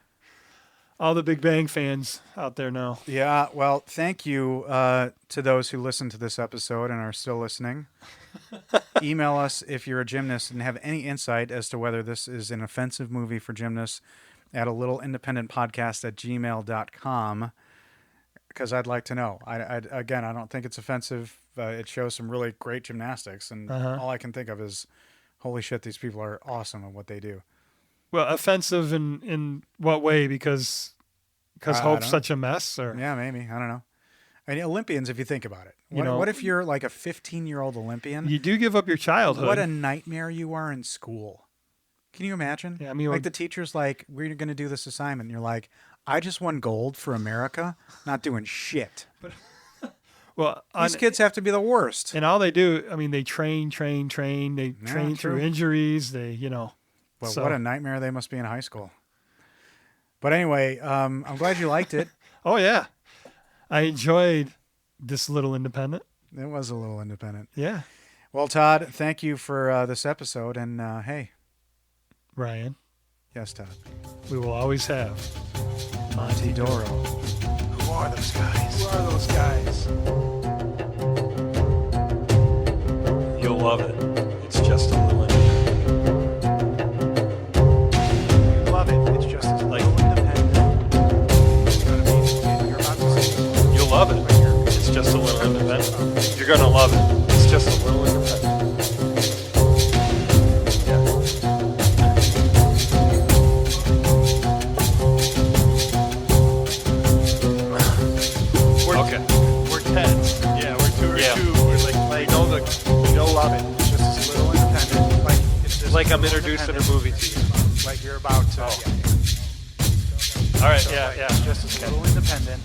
All the Big Bang fans out there know. Yeah, well, thank you to those who listened to this episode and are still listening. Email us if you're a gymnast and have any insight as to whether this is an offensive movie for gymnasts at a littleindependentpodcast@gmail.com, because I'd like to know. Again, I don't think it's offensive. It shows some really great gymnastics, and all I can think of is, holy shit, these people are awesome at what they do. Well, offensive in what way? Because Hope's such a mess, or Yeah, maybe. I don't know. I mean, Olympians, if you think about it. know- What if you're like a 15-year-old Olympian? you do give up your childhood. What a nightmare you are in school. Can you imagine? Yeah, I mean, like the teacher's like, we're going to do this assignment. And you're like, I just won gold for America, not doing shit. well, These kids have to be the worst. and all they do, I mean, they train. They train true. through injuries. They, Well, so- what a nightmare they must be in high school. But anyway, I'm glad you liked it. Oh yeah, I enjoyed this little independent. It was a little independent. Yeah, Well, Todd, thank you for this episode. And hey, Ryan, yes, Todd. we will always have Monty Doro. Who are those guys? You'll love it. It's just a little independent. You love it. It's just as Like- little independent. You know what I mean? You're about to say You'll love it. It's just a little independent. You're gonna love it. It's just a little independent. Yeah. Okay. we're 10s. Yeah, we're two. Yeah. We're like you'll love it. It's just as little independent. Like it's just Like I'm little introducing a independent. movie to you. Like you're about to. All right. Yeah. It's just as little independent.